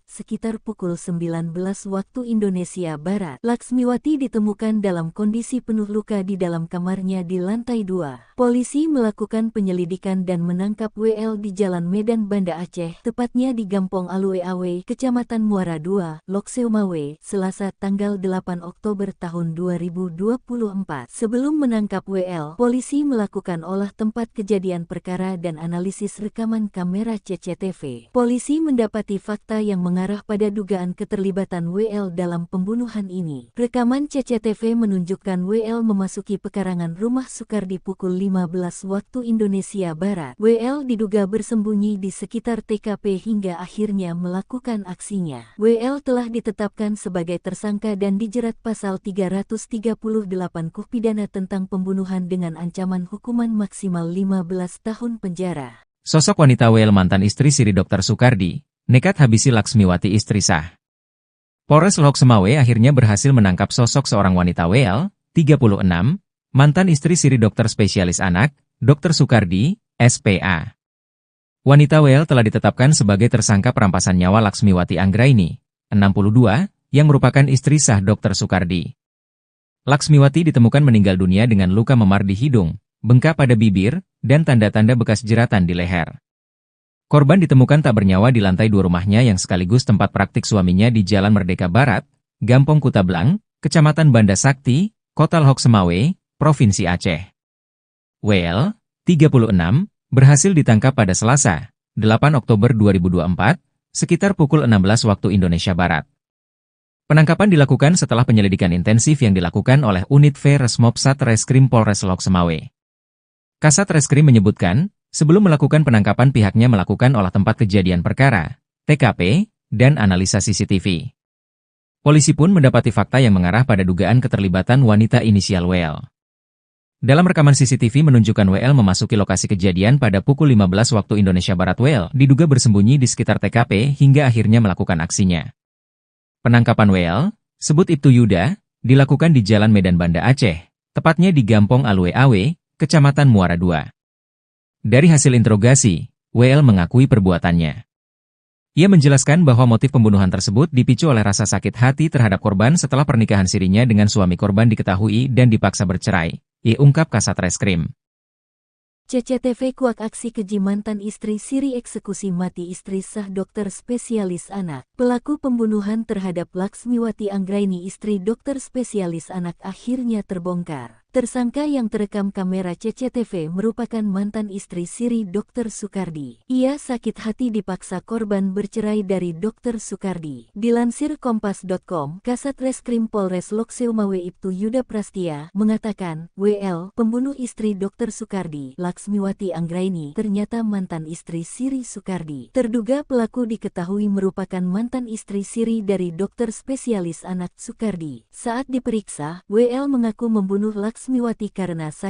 sekitar pukul 19 waktu Indonesia Barat. Laksmiwati ditemukan dalam kondisi penuh luka di dalam kamarnya di lantai 2. Polisi melakukan penyelidikan penyelidikan dan menangkap WL di Jalan Medan Banda Aceh, tepatnya di Gampong Alue-Awe, Kecamatan Muara II, Lok Seumawe, Selasa tanggal 8 Oktober tahun 2024. Sebelum menangkap WL, polisi melakukan olah tempat kejadian perkara dan analisis rekaman kamera CCTV. Polisi mendapati fakta yang mengarah pada dugaan keterlibatan WL dalam pembunuhan ini. Rekaman CCTV menunjukkan WL memasuki pekarangan rumah Sukardi pukul 15 waktu Indonesia Barat. WL diduga bersembunyi di sekitar TKP hingga akhirnya melakukan aksinya. WL telah ditetapkan sebagai tersangka dan dijerat pasal 338 KUH pidana tentang pembunuhan dengan ancaman hukuman maksimal 15 tahun penjara. Sosok wanita WL mantan istri Siri Dr. Sukardi, nekat habisi Laksmiwati istri sah. Polres Lok Seumawe akhirnya berhasil menangkap sosok seorang wanita WL, 36, mantan istri Siri dokter spesialis anak, Dr. Sukardi, SPA. Wanita WL telah ditetapkan sebagai tersangka perampasan nyawa Laksmiwati Anggraini, 62, yang merupakan istri sah Dr. Sukardi. Laksmiwati ditemukan meninggal dunia dengan luka memar di hidung, bengkak pada bibir, dan tanda-tanda bekas jeratan di leher. Korban ditemukan tak bernyawa di lantai 2 rumahnya yang sekaligus tempat praktik suaminya di Jalan Merdeka Barat, Gampong Kutablang, Kecamatan Banda Sakti, Kota Lok Seumawe, Provinsi Aceh. WL, 36, berhasil ditangkap pada Selasa, 8 Oktober 2024, sekitar pukul 16 waktu Indonesia Barat. Penangkapan dilakukan setelah penyelidikan intensif yang dilakukan oleh Unit V Resmob Satreskrim Polres Lok Seumawe. Kasat Reskrim menyebutkan, sebelum melakukan penangkapan pihaknya melakukan olah tempat kejadian perkara, TKP, dan analisa CCTV. Polisi pun mendapati fakta yang mengarah pada dugaan keterlibatan wanita inisial WL. Dalam rekaman CCTV menunjukkan WL memasuki lokasi kejadian pada pukul 15 waktu Indonesia Barat. WL diduga bersembunyi di sekitar TKP hingga akhirnya melakukan aksinya. Penangkapan WL, sebut Ibtu Yuda, dilakukan di Jalan Medan Banda Aceh, tepatnya di Gampong Alue-Awe, Kecamatan Muara II. Dari hasil interogasi, WL mengakui perbuatannya. Ia menjelaskan bahwa motif pembunuhan tersebut dipicu oleh rasa sakit hati terhadap korban setelah pernikahan sirinya dengan suami korban diketahui dan dipaksa bercerai, ungkap Kasat Reskrim. CCTV kuak aksi keji mantan istri Siri eksekusi mati istri sah dokter spesialis anak. Pelaku pembunuhan terhadap Laksmiwati Anggraini istri dokter spesialis anak akhirnya terbongkar. Tersangka yang terekam kamera CCTV merupakan mantan istri Siri Dr. Sukardi. Ia sakit hati dipaksa korban bercerai dari Dr. Sukardi. Dilansir Kompas.com, Kasat Reskrim Polres Lok Seumawe Ibtu Yuda Prastia mengatakan, WL, pembunuh istri Dr. Sukardi, Laksmiwati Anggraini, ternyata mantan istri Siri Sukardi. Terduga pelaku diketahui merupakan mantan istri Siri dari dokter spesialis anak Sukardi. Saat diperiksa, WL mengaku membunuh Laksmiwati karena sakit